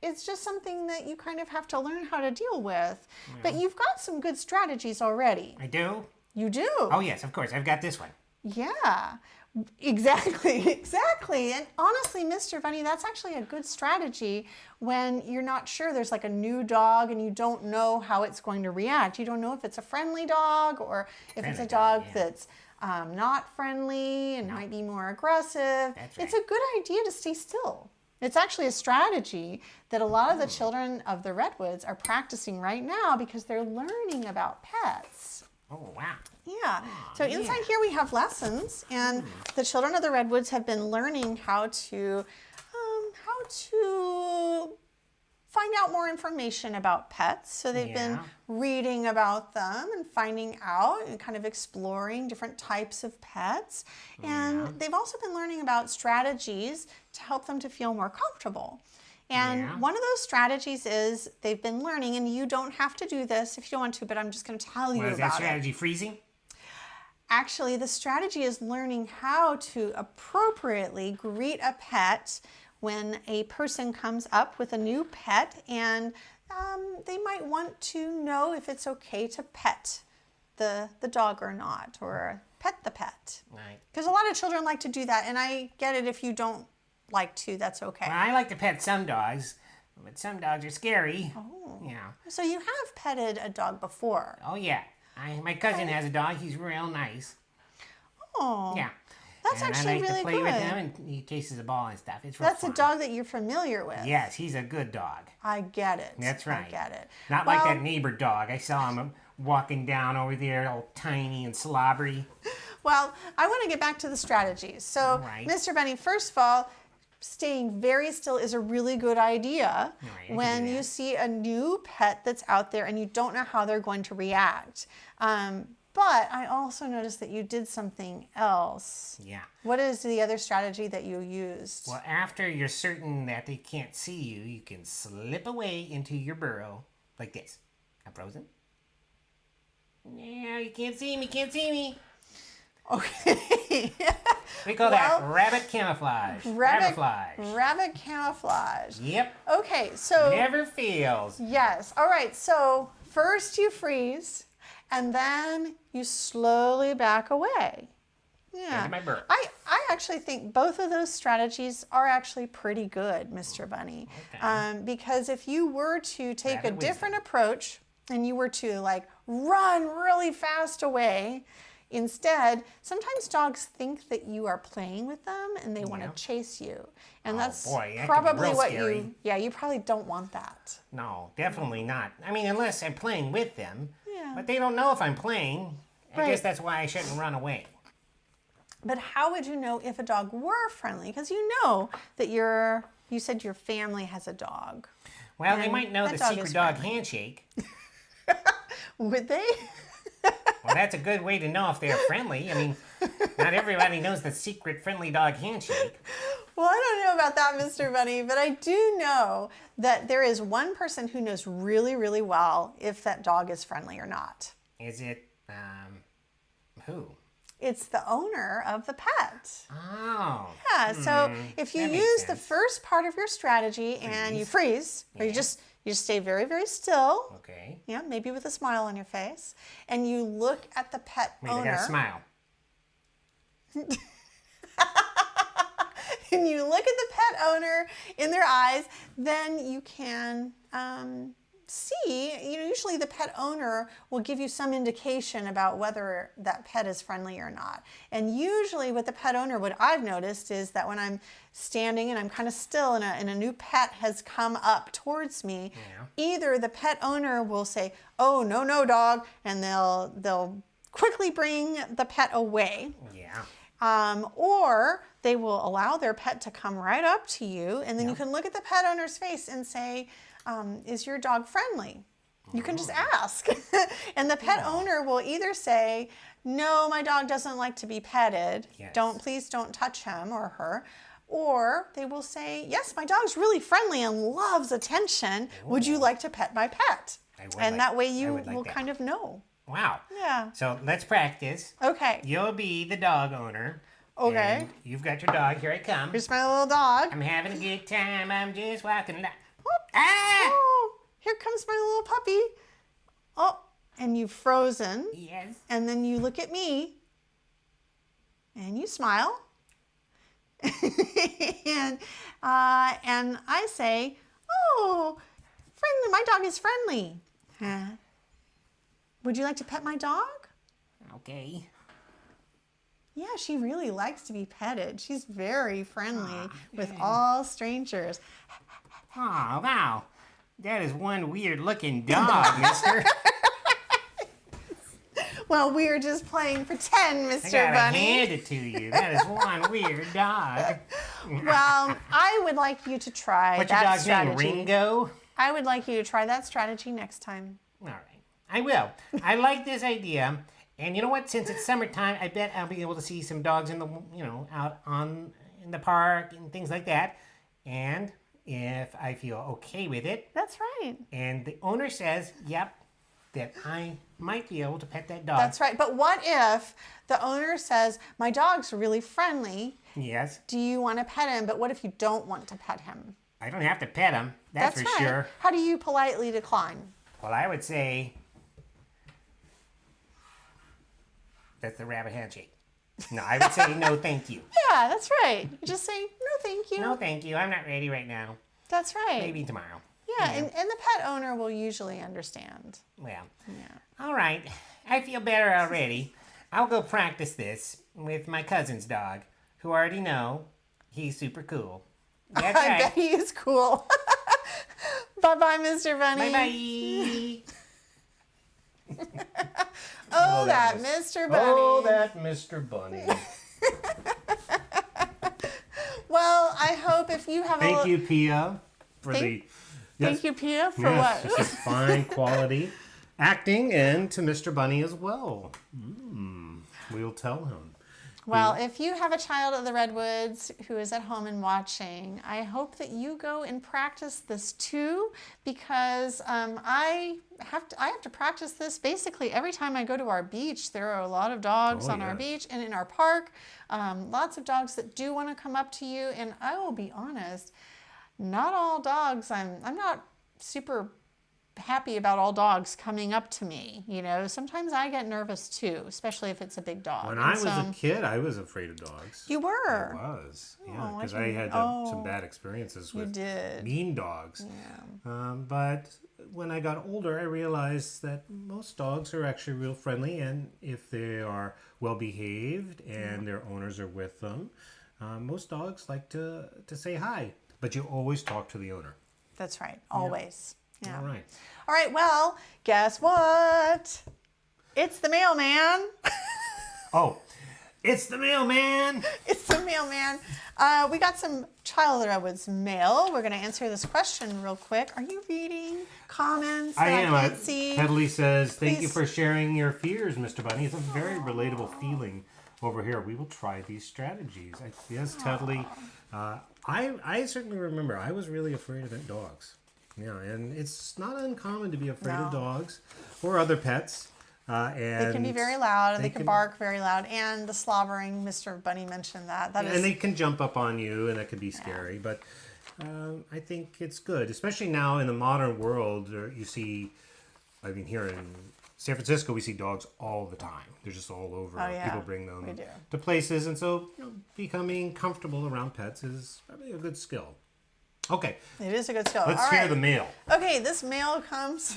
It's just something that you kind of have to learn how to deal with. But you've got some good strategies already. I do? You do. Oh, yes, of course. I've got this one. Yeah, exactly. And honestly, Mr. Bunny, that's actually a good strategy when you're not sure. There's like a new dog and you don't know how it's going to react. You don't know if it's a friendly dog or if it's a dog that's not friendly and might be more aggressive. That's right. It's a good idea to stay still. It's actually a strategy that a lot of the children of the Redwoods are practicing right now because they're learning about pets. Oh, wow. Yeah. So inside here we have lessons, and the children of the Redwoods have been learning how to find out more information about pets. So they've been reading about them and finding out and kind of exploring different types of pets. And they've also been learning about strategies to help them to feel more comfortable. And one of those strategies is they've been learning, and you don't have to do this if you don't want to, but I'm just going to tell you about it. Is that strategy freezing? Actually, the strategy is learning how to appropriately greet a pet when a person comes up with a new pet, and they might want to know if it's okay to pet the dog or not, or pet the pet. Right. Because a lot of children like to do that, and I get it if you don't like to, that's okay. Well, I like to pet some dogs, but some dogs are scary. Oh. Yeah. So you have petted a dog before. Oh, yeah. My cousin has a dog. He's real nice. Oh. Yeah. That's and actually I like really to play good. with him, and he chases a ball and stuff. It's real That's fun. a dog that you're familiar with. Yes, he's a good dog. I get it. That's right. I get it. Not like that neighbor dog. I saw him walking down over there, all tiny and slobbery. Well, I want to get back to the strategies. So, Right. Mr. Bunny, first of all, staying very still is a really good idea Right, I can when do you that. see a new pet that's out there and you don't know how they're going to react. But I also noticed that you did something else. Yeah. What is the other strategy that you used? Well, after you're certain that they can't see you, you can slip away into your burrow like this. I'm frozen. Yeah, you can't see me, can't see me. Okay. We call that rabbit camouflage. Rabbit camouflage. Yep. Okay, so Never fails. yes. All right. So first you freeze, and then you slowly back away. Yeah. Into my burrow. I actually think both of those strategies are actually pretty good, Mr. Bunny. Okay. Because if you were to take Rabbit a different approach and you were to like run really fast away, instead, sometimes dogs think that you are playing with them and they want to chase you. And that's boy, that could be probably real what scary. you probably don't want that. No, definitely not. I mean, unless I'm playing with them. Yeah. But they don't know if I'm playing. I Right. guess that's why I shouldn't run away. But how would you know if a dog were friendly? Because you know that you said your family has a dog. Well, they And might know that the dog secret is dog friendly. handshake. Would they? Well, that's a good way to know if they're friendly. I mean, not everybody knows the secret friendly dog handshake. Well, I don't know about that, Mr. Bunny, but I do know that there is one person who knows really, really well if that dog is friendly or not. Is it, who? It's the owner of the pet. Oh. Yeah, so if you that makes use the sense. first part of your strategy and you freeze, or you just stay very, very still, Okay. yeah, maybe with a smile on your face, and you look at the pet Wait, I owner. gotta smile. And you look at the pet owner in their eyes, then you can see, usually the pet owner will give you some indication about whether that pet is friendly or not. And usually with the pet owner, what I've noticed is that when I'm standing and I'm kind of still and a new pet has come up towards me, either the pet owner will say, "Oh, no, no, dog," and they'll quickly bring the pet away. Yeah. Or they will allow their pet to come right up to you, and then you can look at the pet owner's face and say, is your dog friendly? You can just ask. And the pet owner will either say, no, my dog doesn't like to be petted. Yes. Please don't touch him or her. Or they will say, yes, my dog's really friendly and loves attention. Would you like to pet my pet? And that way you will kind of know. Wow. Yeah. So let's practice. Okay. You'll be the dog owner. Okay. And you've got your dog. Here I come. Here's my little dog. I'm having a good time. I'm just walking. Whoop. Ah! Oh, here comes my little puppy. Oh, and you've frozen. Yes. And then you look at me and you smile. and I say, oh, friendly, my dog is friendly. Would you like to pet my dog? Okay. Yeah, she really likes to be petted. She's very friendly with all strangers. Oh, wow. That is one weird looking dog, mister. Well, we were just playing pretend, I Mr. gotta Bunny. hand it to you. That is one weird dog. Well, I would like you to try What's your that dog's strategy. name? Ringo? I would like you to try that strategy next time. All right. I will. I like this idea. And you know what? Since it's summertime, I bet I'll be able to see some dogs in the, out in the park and things like that. And if I feel okay with it, That's right. and the owner says, yep, that I might be able to pet that dog. That's right. But what if the owner says, my dog's really friendly. Yes. Do you want to pet him? But what if you don't want to pet him? I don't have to pet him. That's for right. sure. How do you politely decline? Well, I would say that's the rabbit handshake. No, I would say no, thank you. Yeah, that's right. You just say, no, thank you. No, thank you. I'm not ready right now. That's right. Maybe tomorrow. Yeah, and the pet owner will usually understand. Well, Yeah. all right. I feel better already. I'll go practice this with my cousin's dog, who I already know he's super cool. That's I right. bet he is cool. Bye-bye, Mr. Bunny. Bye-bye. Oh, that Mr. Bunny. Oh, that Mr. Bunny. Well, I hope if you have Thank you, Pia, for Thank you, Pia, for yes, what? just fine quality acting, and to Mr. Bunny as well. We'll tell him. Well, if you have a child of the Redwoods who is at home and watching, I hope that you go and practice this too, because I have to practice this basically every time I go to our beach. There are a lot of dogs on our yes. beach and in our park. Lots of dogs that do want to come up to you, and I will be honest, not all dogs. I'm not super happy about all dogs coming up to me. Sometimes I get nervous too, especially if it's a big dog. When I was a kid, I was afraid of dogs. You were. I was, yeah, Oh, I because I didn't- had some bad experiences with did. mean dogs. Yeah. But when I got older, I realized that most dogs are actually real friendly, and if they are well behaved and their owners are with them, most dogs like to say hi. But you always talk to the owner. That's right. Always. Yeah. All right. All right. Well, guess what? It's the mailman. Oh, it's the mailman. It's the mailman. We got some Child of the Redwoods mail. We're going to answer this question real quick. Are you reading comments that I am. can't see? Tedley says, thank you Please. for sharing your fears, Mr. Bunny. It's a very relatable feeling over here. We will try these strategies. Yes, Tedley. I certainly remember I was really afraid of dogs. Yeah, and it's not uncommon to be afraid of No. dogs or other pets. And They can be very loud, and they can bark very loud, and the slobbering. Mr. Bunny mentioned that. And they can jump up on you, and that can be scary. But I think it's good, especially now in the modern world. You see, here in San Francisco, we see dogs all the time. They're just all over. Oh, yeah. People bring them We do. to places, and so becoming comfortable around pets is probably a good skill. Okay, It is a good skill. let's All hear right. the mail. Okay, this mail comes,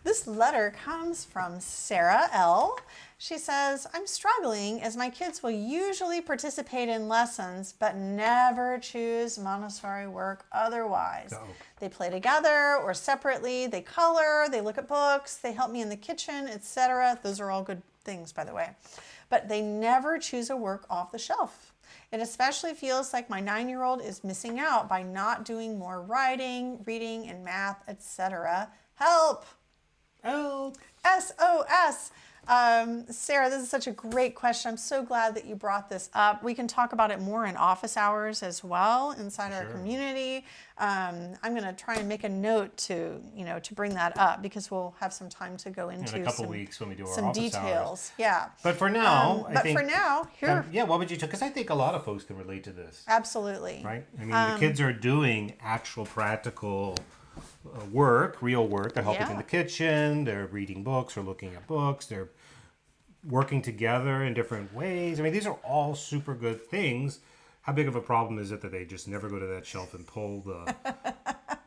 this letter comes from Sarah L. She says, I'm struggling as my kids will usually participate in lessons, but never choose Montessori work otherwise. Uh-oh. They play together or separately, they color, they look at books, they help me in the kitchen, etc. Those are all good things, by the way. But they never choose a work off the shelf. It especially feels like my 9-year-old is missing out by not doing more writing, reading, and math, etc. Help! Help. SOS. Sarah, this is such a great question. I'm so glad that you brought this up. We can talk about it more in office hours as well inside our community. I'm going to try and make a note to bring that up because we'll have some time to go into In a couple weeks when we do our some office details. hours. Yeah. But for now, I think. For now, here. Yeah, what would you do? Because I think a lot of folks can relate to this. Absolutely. Right? I mean, the kids are doing actual practical work, real work. They're helping in Yeah. the kitchen. They're reading books or looking at books. They're working together in different ways. I mean, these are all super good things. How big of a problem is it that they just never go to that shelf and pull the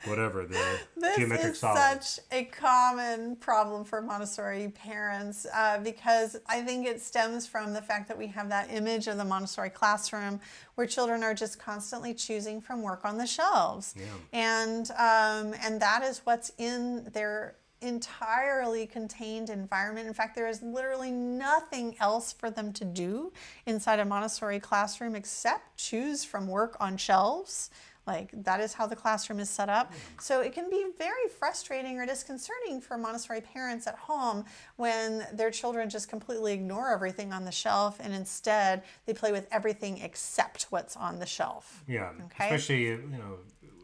whatever, the geometric This is solid? such a common problem for Montessori parents because I think it stems from the fact that we have that image of the Montessori classroom where children are just constantly choosing from work on the shelves. Yeah. And that is what's in their entirely contained environment. In fact, there is literally nothing else for them to do inside a Montessori classroom except choose from work on shelves. Like that is how the classroom is set up. So it can be very frustrating or disconcerting for Montessori parents at home when their children just completely ignore everything on the shelf and instead they play with everything except what's on the shelf. Yeah, Okay. especially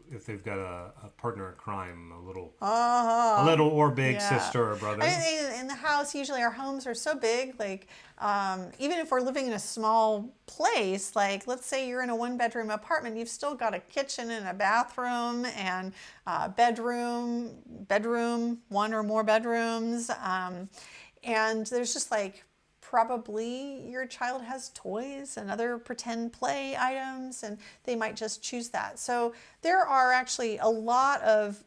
if they've got a partner in crime, a little or big Yeah. sister or brother. I mean, in the house, usually our homes are so big, like even if we're living in a small place, like let's say you're in a one-bedroom apartment, you've still got a kitchen and a bathroom and bedroom, one or more bedrooms. And there's just like probably your child has toys and other pretend play items and they might just choose that. So there are actually a lot of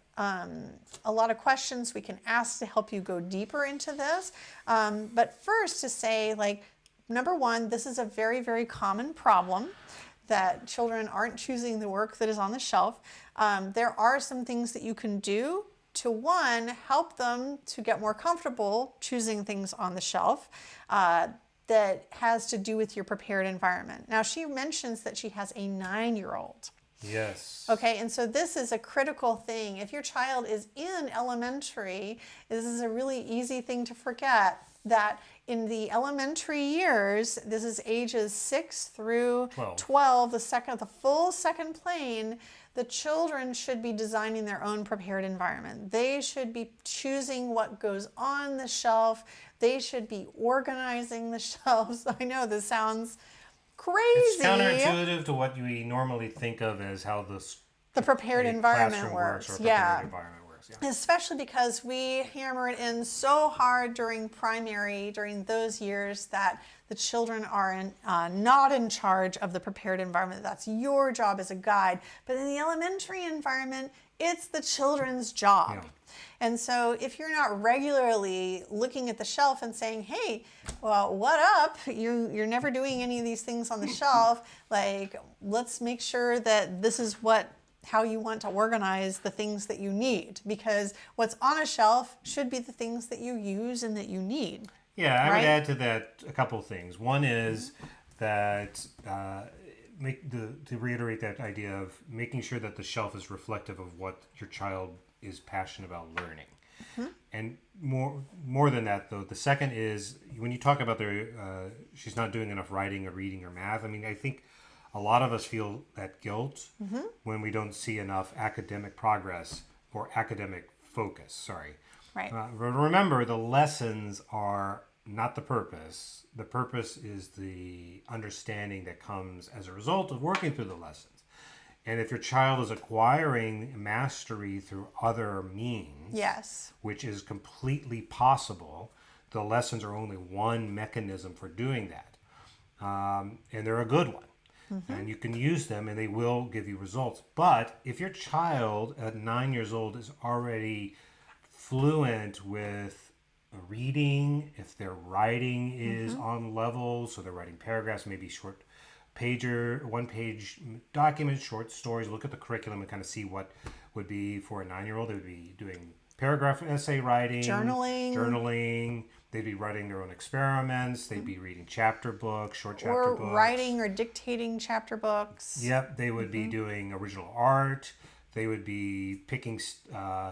questions we can ask to help you go deeper into this. But first to say, like, number one, this is a very, very common problem that children aren't choosing the work that is on the shelf. There are some things that you can do to, one, help them to get more comfortable choosing things on the shelf that has to do with your prepared environment. Now, she mentions that she has a 9-year-old. Yes. Okay, and so this is a critical thing. If your child is in elementary, this is a really easy thing to forget that in the elementary years, this is ages 6 through 12, the full second plane, the children should be designing their own prepared environment. They should be choosing what goes on the shelf. They should be organizing the shelves. I know this sounds crazy. It's counterintuitive to what we normally think of as how the prepared environment classroom works. or Yeah. prepared environment works. Yeah. Especially because we hammer it in so hard during primary, during those years that the children are not in charge of the prepared environment. That's your job as a guide. But in the elementary environment, it's the children's job. Yeah. And so if you're not regularly looking at the shelf and saying, hey, well, what up? You're never doing any of these things on the shelf. Like, let's make sure that this is how you want to organize the things that you need, because what's on a shelf should be the things that you use and that you need. Yeah, I right? would add to that a couple of things. One is that to reiterate that idea of making sure that the shelf is reflective of what your child is passionate about learning. Mm-hmm. And more than that, though, the second is when you talk about she's not doing enough writing or reading or math. I mean, I think a lot of us feel that guilt when we don't see enough academic progress or academic focus. Sorry. Right. Remember, the lessons are not the purpose. The purpose is the understanding that comes as a result of working through the lessons. And if your child is acquiring mastery through other means, yes, which is completely possible, the lessons are only one mechanism for doing that. And they're a good one. Mm-hmm. And you can use them and they will give you results. But if your child at 9 years old is already fluent with reading, if their writing is on level, so they're writing paragraphs, maybe short one-page documents, short stories, look at the curriculum and kind of see what would be for a 9-year-old. They would be doing paragraph essay writing, journaling. They'd be writing their own experiments. They'd be reading chapter books, short chapter books. Or writing or dictating chapter books. Yep, they would be doing original art. They would be picking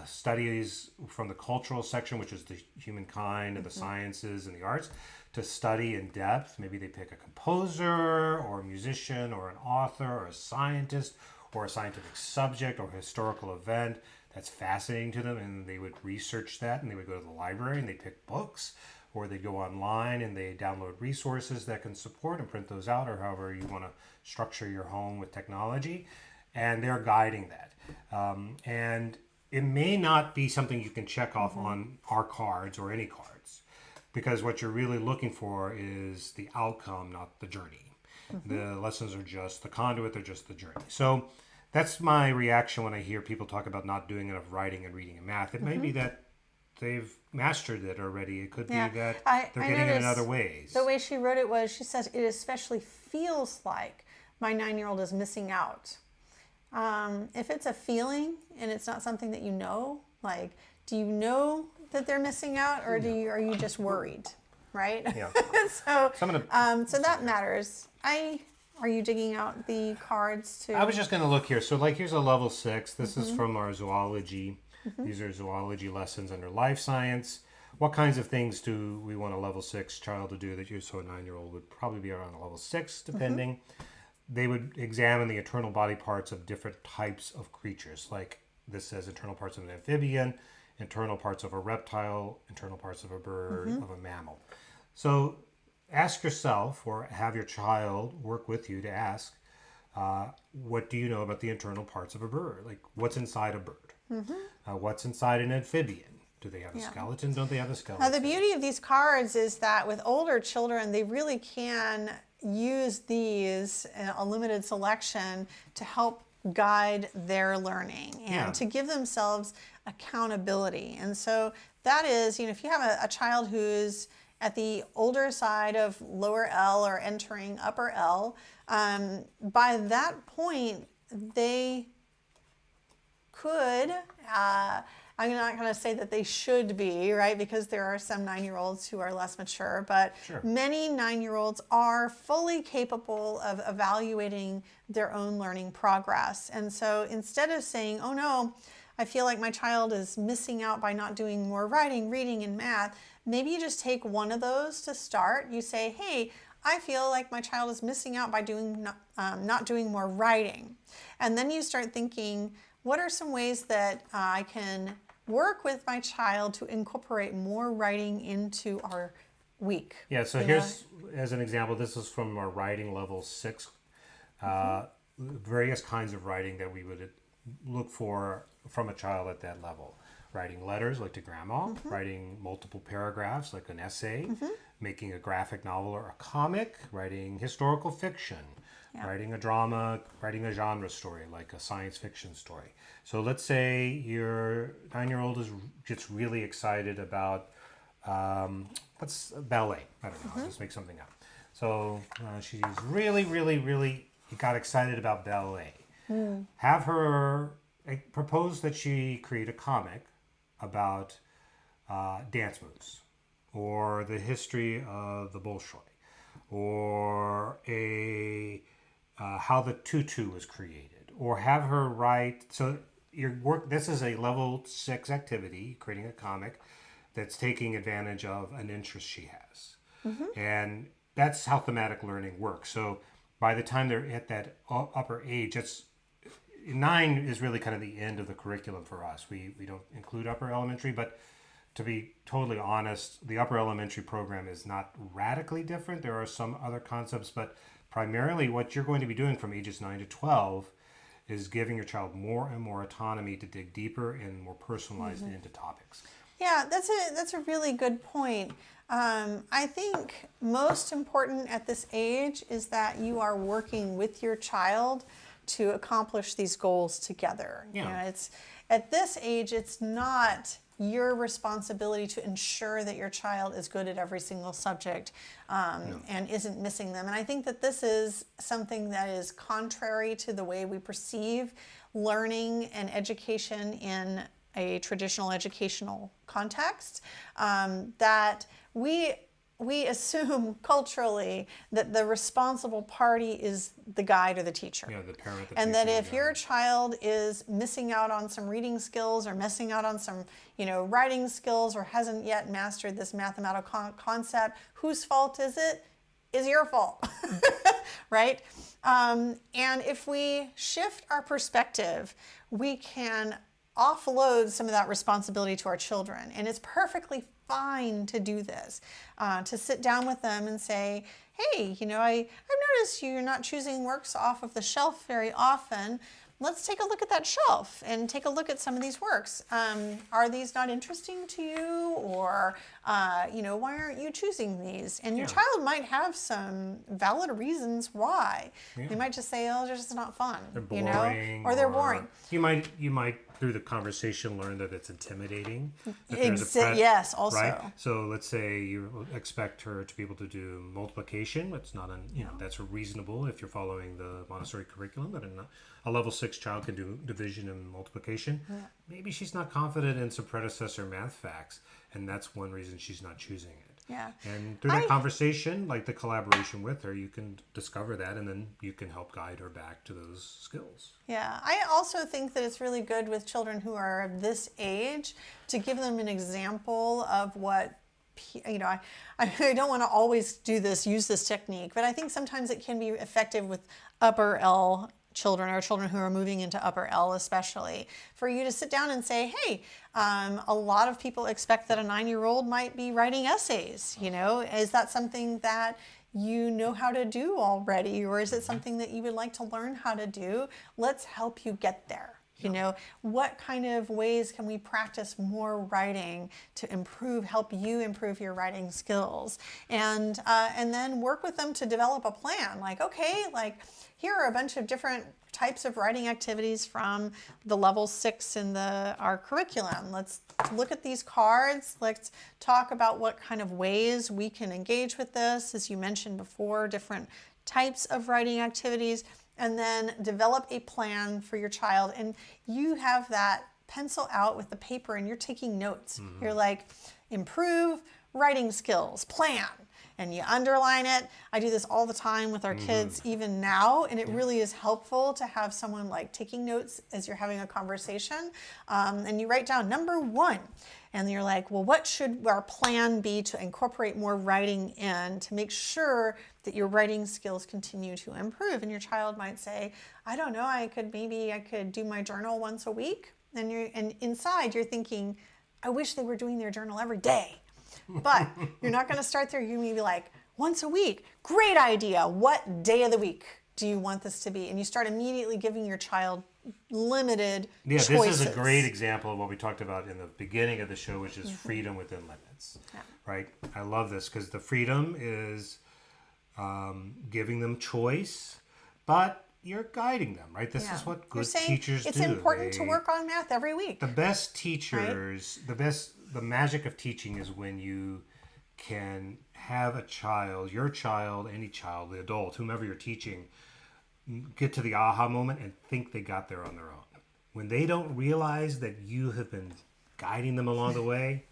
studies from the cultural section, which is the humankind and the sciences and the arts, to study in depth. Maybe they pick a composer or a musician or an author or a scientist or a scientific subject or historical event that's fascinating to them, and they would research that, and they would go to the library and they pick books, or they go online and they download resources that can support and print those out, or however you want to structure your home with technology, and they're guiding that. And it may not be something you can check off on our cards or any cards, because what you're really looking for is the outcome, not the journey. The lessons are just the conduit, they're just the journey. So that's my reaction when I hear people talk about not doing enough writing and reading and math. It may be that they've mastered it already. It could be that they're getting it in other ways. The way she wrote it was, she says, it especially feels like my 9-year-old is missing out. If it's a feeling and it's not something that you know, like, do you know that they're missing out, or are you just worried, right? Yeah. So that matters. Are you digging out the cards too? I was just going to look here. So, like, here's a level 6. This is from our zoology. These are zoology lessons under life science. What kinds of things do we want a level 6 child to do that you, so a 9-year-old would probably be around a level 6, depending. They would examine the internal body parts of different types of creatures. Like this says internal parts of an amphibian, internal parts of a reptile, internal parts of a bird, of a mammal. So ask yourself, or have your child work with you to ask, what do you know about the internal parts of a bird? Like, what's inside a bird? What's inside an amphibian? Do they have a skeleton? Don't they have a skeleton? Now, the beauty of these cards is that with older children, they really can use these, a limited selection, to help guide their learning and to give themselves accountability. And so that is, if you have a child who's at the older side of lower L or entering upper L, by that point, they could, I'm not going to say that they should be, right? Because there are some 9-year-olds who are less mature, but many 9-year-olds are fully capable of evaluating their own learning progress. And so instead of saying, oh no, I feel like my child is missing out by not doing more writing, reading, and math, maybe you just take one of those to start. You say, hey, I feel like my child is missing out by not doing more writing. And then you start thinking, what are some ways that I can work with my child to incorporate more writing into our week? Yeah, so here's, as an example, this is from our writing level 6. Various kinds of writing that we would look for from a child at that level. Writing letters, like to grandma, writing multiple paragraphs, like an essay, making a graphic novel or a comic, writing historical fiction, writing a drama, writing a genre story, like a science fiction story. So let's say your 9-year-old gets really excited about what's ballet. I don't know. I'll just make something up. So she's really got excited about ballet. Have her propose that she create a comic about dance moves, or the history of the Bolshoi, or how the tutu was created, or have her write. So this is a level 6 activity, creating a comic that's taking advantage of an interest she has. And that's how thematic learning works. So by the time they're at that upper age, 9 is really kind of the end of the curriculum for us. We don't include upper elementary, but to be totally honest, the upper elementary program is not radically different. There are some other concepts, but primarily what you're going to be doing from ages 9 to 12 is giving your child more and more autonomy to dig deeper and more personalized into topics. Yeah, that's a really good point. I think most important at this age is that you are working with your child to accomplish these goals together. It's at this age, it's not your responsibility to ensure that your child is good at every single subject and isn't missing them. And I think that this is something that is contrary to the way we perceive learning and education in a traditional educational context, that we we assume culturally that the responsible party is the guide or the teacher. Yeah, the parent. And that if your child is missing out on some reading skills or missing out on some, writing skills or hasn't yet mastered this mathematical concept, whose fault is it? Is your fault, right? And if we shift our perspective, we can offload some of that responsibility to our children. And it's perfectly fine to do this, to sit down with them and say, hey, I've noticed you're not choosing works off of the shelf very often. Let's take a look at that shelf and take a look at some of these works. Are these not interesting to you? Or, why aren't you choosing these? And your child might have some valid reasons why. They might just say, oh, they're just not fun. They're boring. Or they're boring. You might through the conversation learn that it's intimidating. Yes, also. Right? So let's say you expect her to be able to do multiplication. It's not, that's reasonable if you're following the Montessori curriculum, that a level 6 child can do division and multiplication. Yeah. Maybe she's not confident in some predecessor math facts, and that's one reason she's not choosing it. Yeah. And through that conversation, like the collaboration with her, you can discover that, and then you can help guide her back to those skills. Yeah. I also think that it's really good with children who are of this age to give them an example of what, I don't want to always use this technique, but I think sometimes it can be effective with upper L children or children who are moving into upper L especially, for you to sit down and say, hey, a lot of people expect that a 9-year-old might be writing essays. Is that something that you know how to do already, or is it something that you would like to learn how to do? Let's help you get there. What kind of ways can we practice more writing to help you improve your writing skills? And then work with them to develop a plan. Here are a bunch of different types of writing activities from the level 6 in our curriculum. Let's look at these cards. Let's talk about what kind of ways we can engage with this. As you mentioned before, different types of writing activities. And then develop a plan for your child. And you have that pencil out with the paper and you're taking notes. Mm-hmm. You're like, improve writing skills, plan. And you underline it. I do this all the time with our kids, even now. And it really is helpful to have someone taking notes as you're having a conversation. And you write down number 1. And you're like, well, what should our plan be to incorporate more writing in to make sure that your writing skills continue to improve? And your child might say, I don't know, I could do my journal once a week. And inside you're thinking, I wish they were doing their journal every day. But you're not going to start there. You're going to be like, once a week. Great idea. What day of the week do you want this to be? And you start immediately giving your child limited choices. This is a great example of what we talked about in the beginning of the show, which is freedom within limits. Yeah. Right? I love this because the freedom is giving them choice, but you're guiding them, right? This is what good teachers do. It's important to work on math every week. The best teachers, the magic of teaching is when you can have a child, your child, any child, the adult, whomever you're teaching, get to the aha moment and think they got there on their own. When they don't realize that you have been guiding them along the way,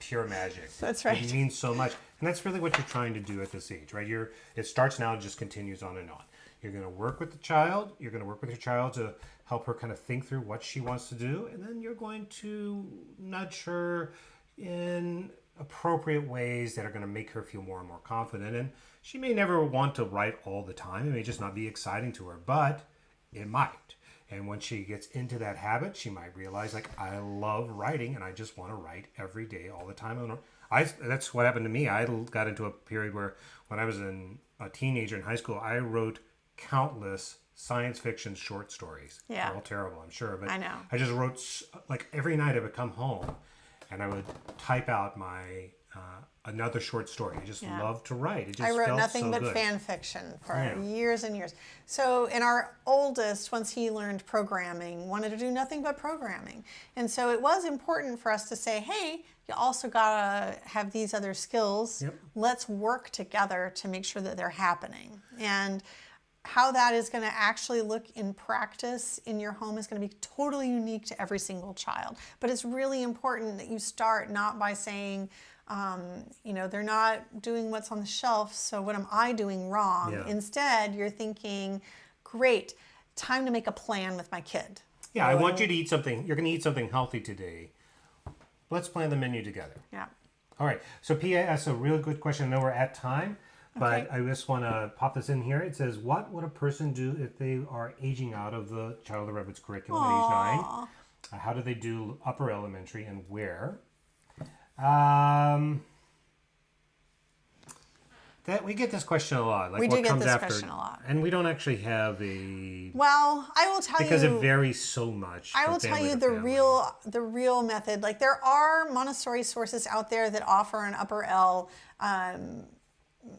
pure magic. That's right. It means so much. And that's really what you're trying to do at this age, right? It starts now and just continues on and on. You're going to work with the child. You're going to work with your child to help her kind of think through what she wants to do. And then you're going to nudge her in appropriate ways that are going to make her feel more and more confident. And she may never want to write all the time. It may just not be exciting to her, but it might. And when she gets into that habit, she might realize, I love writing and I just want to write every day, all the time. That's what happened to me. I got into a period where when I was a teenager in high school, I wrote countless science fiction short stories. Yeah. They're all terrible, I'm sure. But I know. I just wrote, every night I would come home and I would type out my another short story. I just loved to write. It just I wrote felt nothing so but good. fan fiction for years and years. So, and our oldest, once he learned programming, wanted to do nothing but programming. And so it was important for us to say, hey, you also gotta have these other skills. Yep. Let's work together to make sure that they're happening. And how that is going to actually look in practice in your home is going to be totally unique to every single child. But it's really important that you start not by saying, They're not doing what's on the shelf, so what am I doing wrong? Yeah. Instead, you're thinking, great, time to make a plan with my kid. Yeah, I want you to eat something. You're going to eat something healthy today. Let's plan the menu together. Yeah. All right. So Pia asked a really good question. I know we're at time, but Okay. I just want to pop this in here. It says, what would a person do if they are aging out of the Child of the Redwoods curriculum at age 9? Aw. How do they do upper elementary and where? That we get this question a lot. Like We what do get comes this after, question a lot. and we don't actually have a Well, I will tell because you. it varies so much. I from will tell family you to the family. real method. Like there are Montessori sources out there that offer an upper L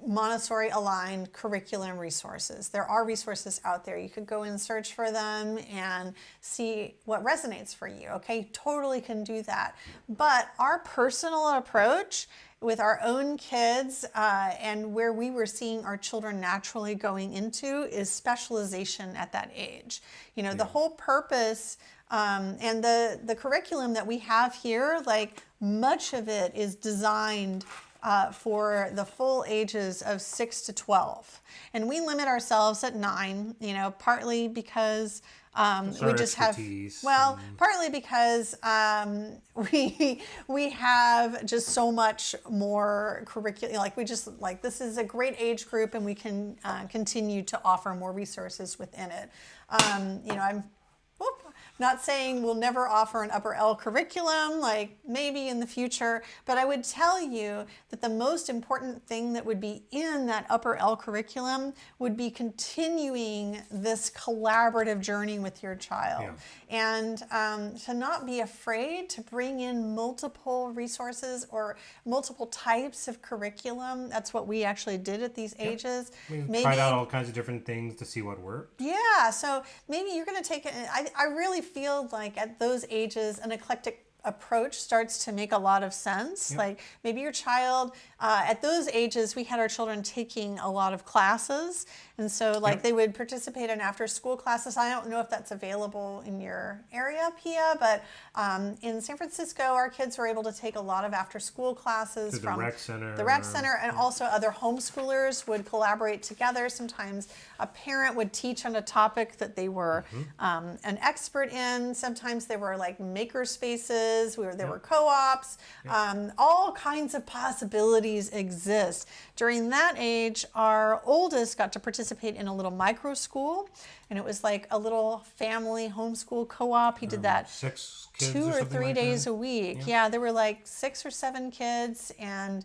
Montessori aligned curriculum resources. There are resources out there. You could go and search for them and see what resonates for you. Okay, totally can do that. But our personal approach with our own kids and where we were seeing our children naturally going into is specialization at that age. The whole purpose and the curriculum that we have here, like much of it is designed for the full ages of 6 to 12. And we limit ourselves at 9, partly because we just have, expertise partly because we have just so much more curriculum. Like this is a great age group and we can continue to offer more resources within it. I'm not saying we'll never offer an upper L curriculum, like maybe in the future, but I would tell you that the most important thing that would be in that upper L curriculum would be continuing this collaborative journey with your child. And to not be afraid to bring in multiple resources or multiple types of curriculum. That's what we actually did at these ages. We tried out all kinds of different things to see what worked. Yeah, so maybe you're going to take it. I really feel like at those ages, an eclectic approach starts to make a lot of sense. Like maybe your child, at those ages, we had our children taking a lot of classes. And so they would participate in after school classes. I don't know if that's available in your area, Pia, but in San Francisco, our kids were able to take a lot of after school classes To the from rec center. the rec center, and also other homeschoolers would collaborate together. Sometimes a parent would teach on a topic that they were an expert in. Sometimes there were like maker spaces, there were co-ops. All kinds of possibilities exist. During that age, our oldest got to participate in a little micro school, and it was like a little family homeschool co-op. He did that 6 kids 2 or something 3 like days that? a week. Yeah, there were like 6 or 7 kids, and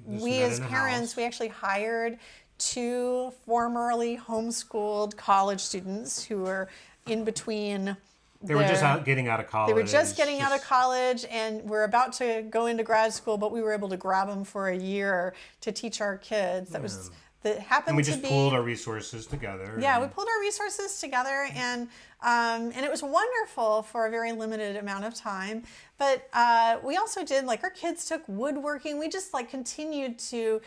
we met as in a parents, house. we actually hired 2 formerly homeschooled college students who were in between. They were just getting out of college. They were just getting out of college and were about to go into grad school, but we were able to grab them for a year to teach our kids. That happened And we to just be. pooled our resources together. Yeah, we pulled our resources together, and it was wonderful for a very limited amount of time. But we also did, like, our kids took woodworking. We just continued to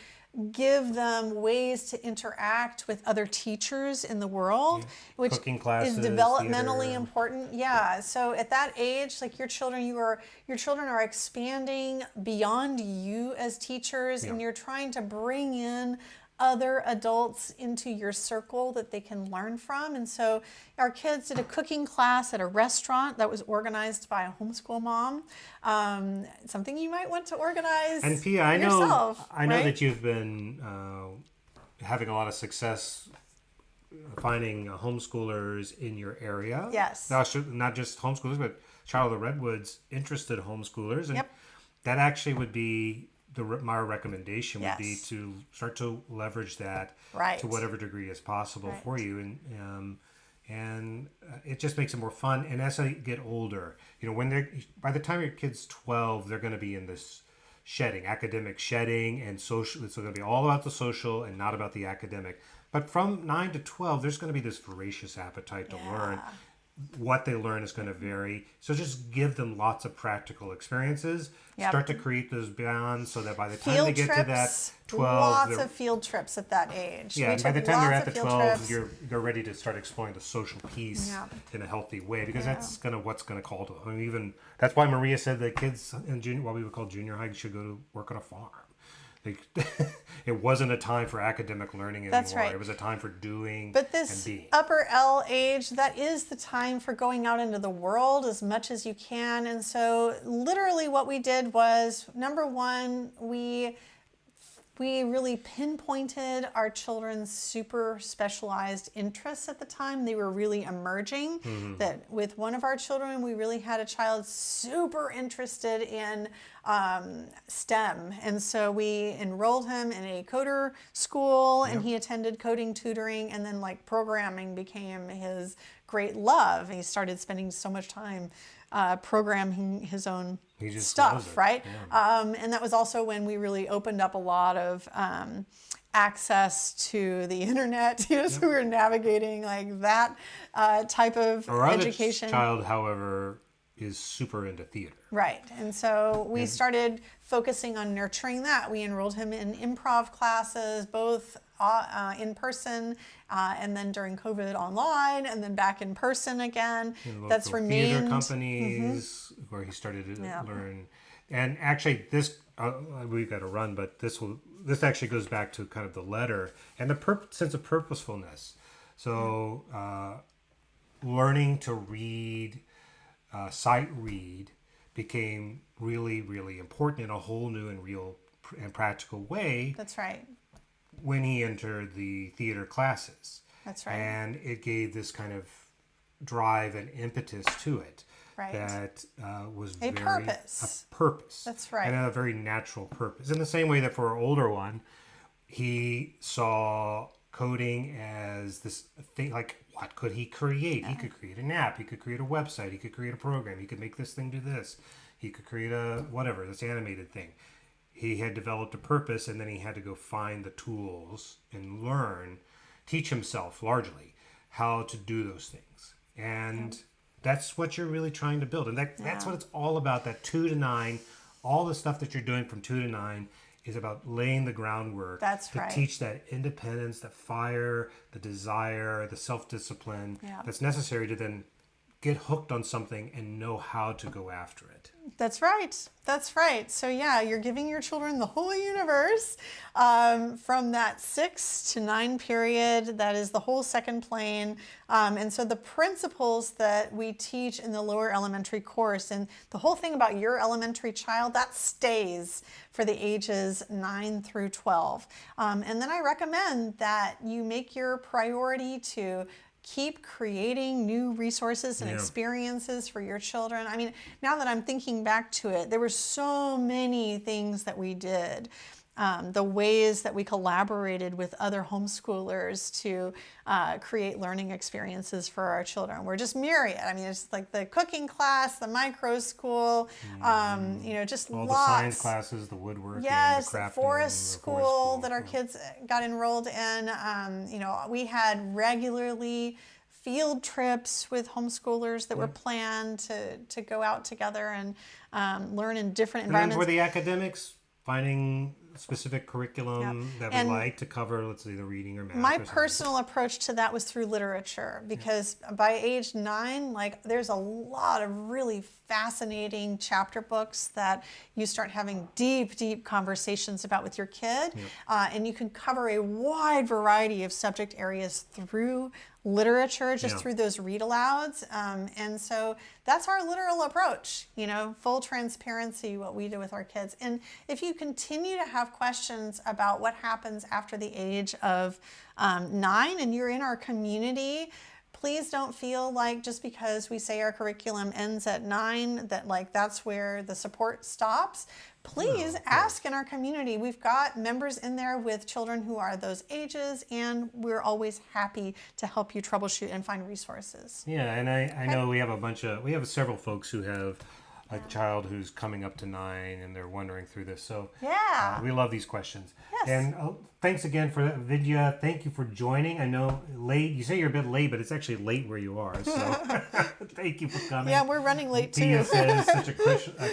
give them ways to interact with other teachers in the world, which Cooking classes, is developmentally theater. important. Yeah. So at that age, like your children are expanding beyond you as teachers, and you're trying to bring in other adults into your circle that they can learn from. And so our kids did a cooking class at a restaurant that was organized by a homeschool mom. Something you might want to organize And Pia, I yourself, know right? that you've been having a lot of success finding homeschoolers in your area. Yes. Not just homeschoolers, but Child of the Redwoods interested homeschoolers. And Yep. that actually would be my recommendation would be Yes. to start to leverage that Right. to whatever degree is possible Right. for you, and it just makes it more fun. And as they get older, by the time your kid's 12, they're going to be in this academic shedding, and social. It's going to be all about the social and not about the academic. But from 9 to 12, there's going to be this voracious appetite to learn. what they learn is going to vary. So just give them lots of practical experiences. Yep. Start to create those bonds so that by the time Field they get trips, to that 12, lots they're- of field trips at that age. yeah, We by the took time they're lots at the of field 12, trips. you're ready to start exploring the social piece Yeah. in a healthy way, because Yeah. that's what's gonna call to. I mean, even that's why Maria said that kids in what we would call junior high should go to work on a farm. Like, it wasn't a time for academic learning anymore. That's right. It was a time for doing But and this being. upper L age, that is the time for going out into the world as much as you can. And so literally what we did was, number one, we really pinpointed our children's super specialized interests at the time. They were really emerging. That with one of our children, we really had a child super interested in STEM. And so we enrolled him in a coder school, and he attended coding tutoring, and then like programming became his great love. He started spending so much time programming his own He just loves stuff, it. right? Yeah. And that was also when we really opened up a lot of access to the internet. You know, so we were navigating like that type of Our other education. child, however, is super into theater. Right. And so we started focusing on nurturing that. We enrolled him in improv classes, both in person and then during COVID online, and then back in person again. That's Local remained. theater companies where he started to learn. And actually, this we've got to run, but this actually goes back to kind of the letter and the sense of purposefulness. So learning to read, sight read, became really, really important in a whole new and real and practical way That's right. when he entered the theater classes. That's right. And it gave this kind of drive and impetus to it. Right. That was A very purpose. a purpose. That's right. And a very natural purpose. In the same way that for our older one, he saw coding as this thing, like what could he create? He could create an app, he could create a website, he could create a program, he could make this thing do this, he could create a whatever, this animated thing. He had developed a purpose, and then he had to go find the tools and learn, teach himself largely how to do those things. And that's what you're really trying to build. And that's what it's all about, that 2 to 9, all the stuff that you're doing from 2 to 9 is about laying the groundwork That's to right. teach that independence, the fire, the desire, the self-discipline Yeah. that's necessary to then get hooked on something and know how to go after it. That's right. That's right. So yeah, you're giving your children the whole universe from that 6 to 9 period. That is the whole second plane. And so the principles that we teach in the lower elementary course, and the whole thing about your elementary child, that stays for the ages 9 through 12. And then I recommend that you make your priority to keep creating new resources and experiences for your children. I mean, now that I'm thinking back to it, there were so many things that we did. The ways that we collaborated with other homeschoolers to create learning experiences for our children were just myriad. I mean, it's like the cooking class, the micro school, just All lots. the science classes, the woodworking, Yes, the crafting, forest the school that our yeah. kids got enrolled in. We had regularly field trips with homeschoolers that were planned to go out together and learn in different And then environments. for the academics, finding specific curriculum that we And like to cover, let's say the reading or math. My or something. personal approach to that was through literature, because by age 9, there's a lot of really fascinating chapter books that you start having deep conversations about with your kid. And you can cover a wide variety of subject areas through literature, just through those read alouds. And so that's our literal approach, full transparency, what we do with our kids. And if you continue to have questions about what happens after the age of 9 and you're in our community, please don't feel like just because we say our curriculum ends at 9 that that's where the support stops. Please ask in our community. We've got members in there with children who are those ages, and we're always happy to help you troubleshoot and find resources. Yeah, and I know we have several folks who have a child who's coming up to 9 and they're wondering through this. So Yeah. we love these questions. Yes. And thanks again for that, Vidya. Thank you for joining. I know late. You say you're a bit late, but it's actually late where you are. So thank you for coming. Yeah, we're running late too. Tia says such a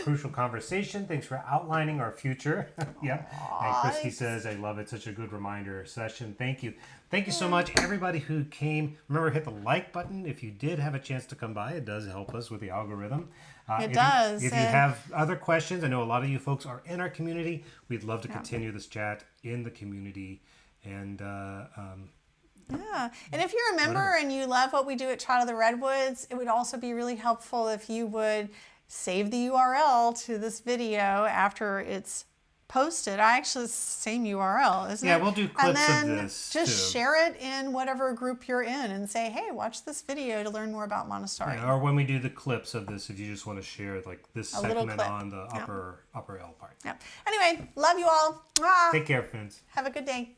crucial conversation. Thanks for outlining our future. Yep. And Christy says, I love it. Such a good reminder session. Thank you. Thank you so much, everybody who came. Remember, hit the like button if you did have a chance to come by. It does help us with the algorithm. It does. If you have other questions, I know a lot of you folks are in our community. We'd love to continue this chat in the community. And yeah. And if you're a member and you love what we do at Child of the Redwoods, it would also be really helpful if you would save the URL to this video after it's posted. It's the same URL, isn't it? Yeah, we'll do clips and then of this just too. share it in whatever group you're in and say, hey, watch this video to learn more about Montessori. Yeah, or when we do the clips of this, if you just want to share like this little segment clip. on the upper L part. Yeah. Anyway, love you all. Mwah. Take care, friends. Have a good day.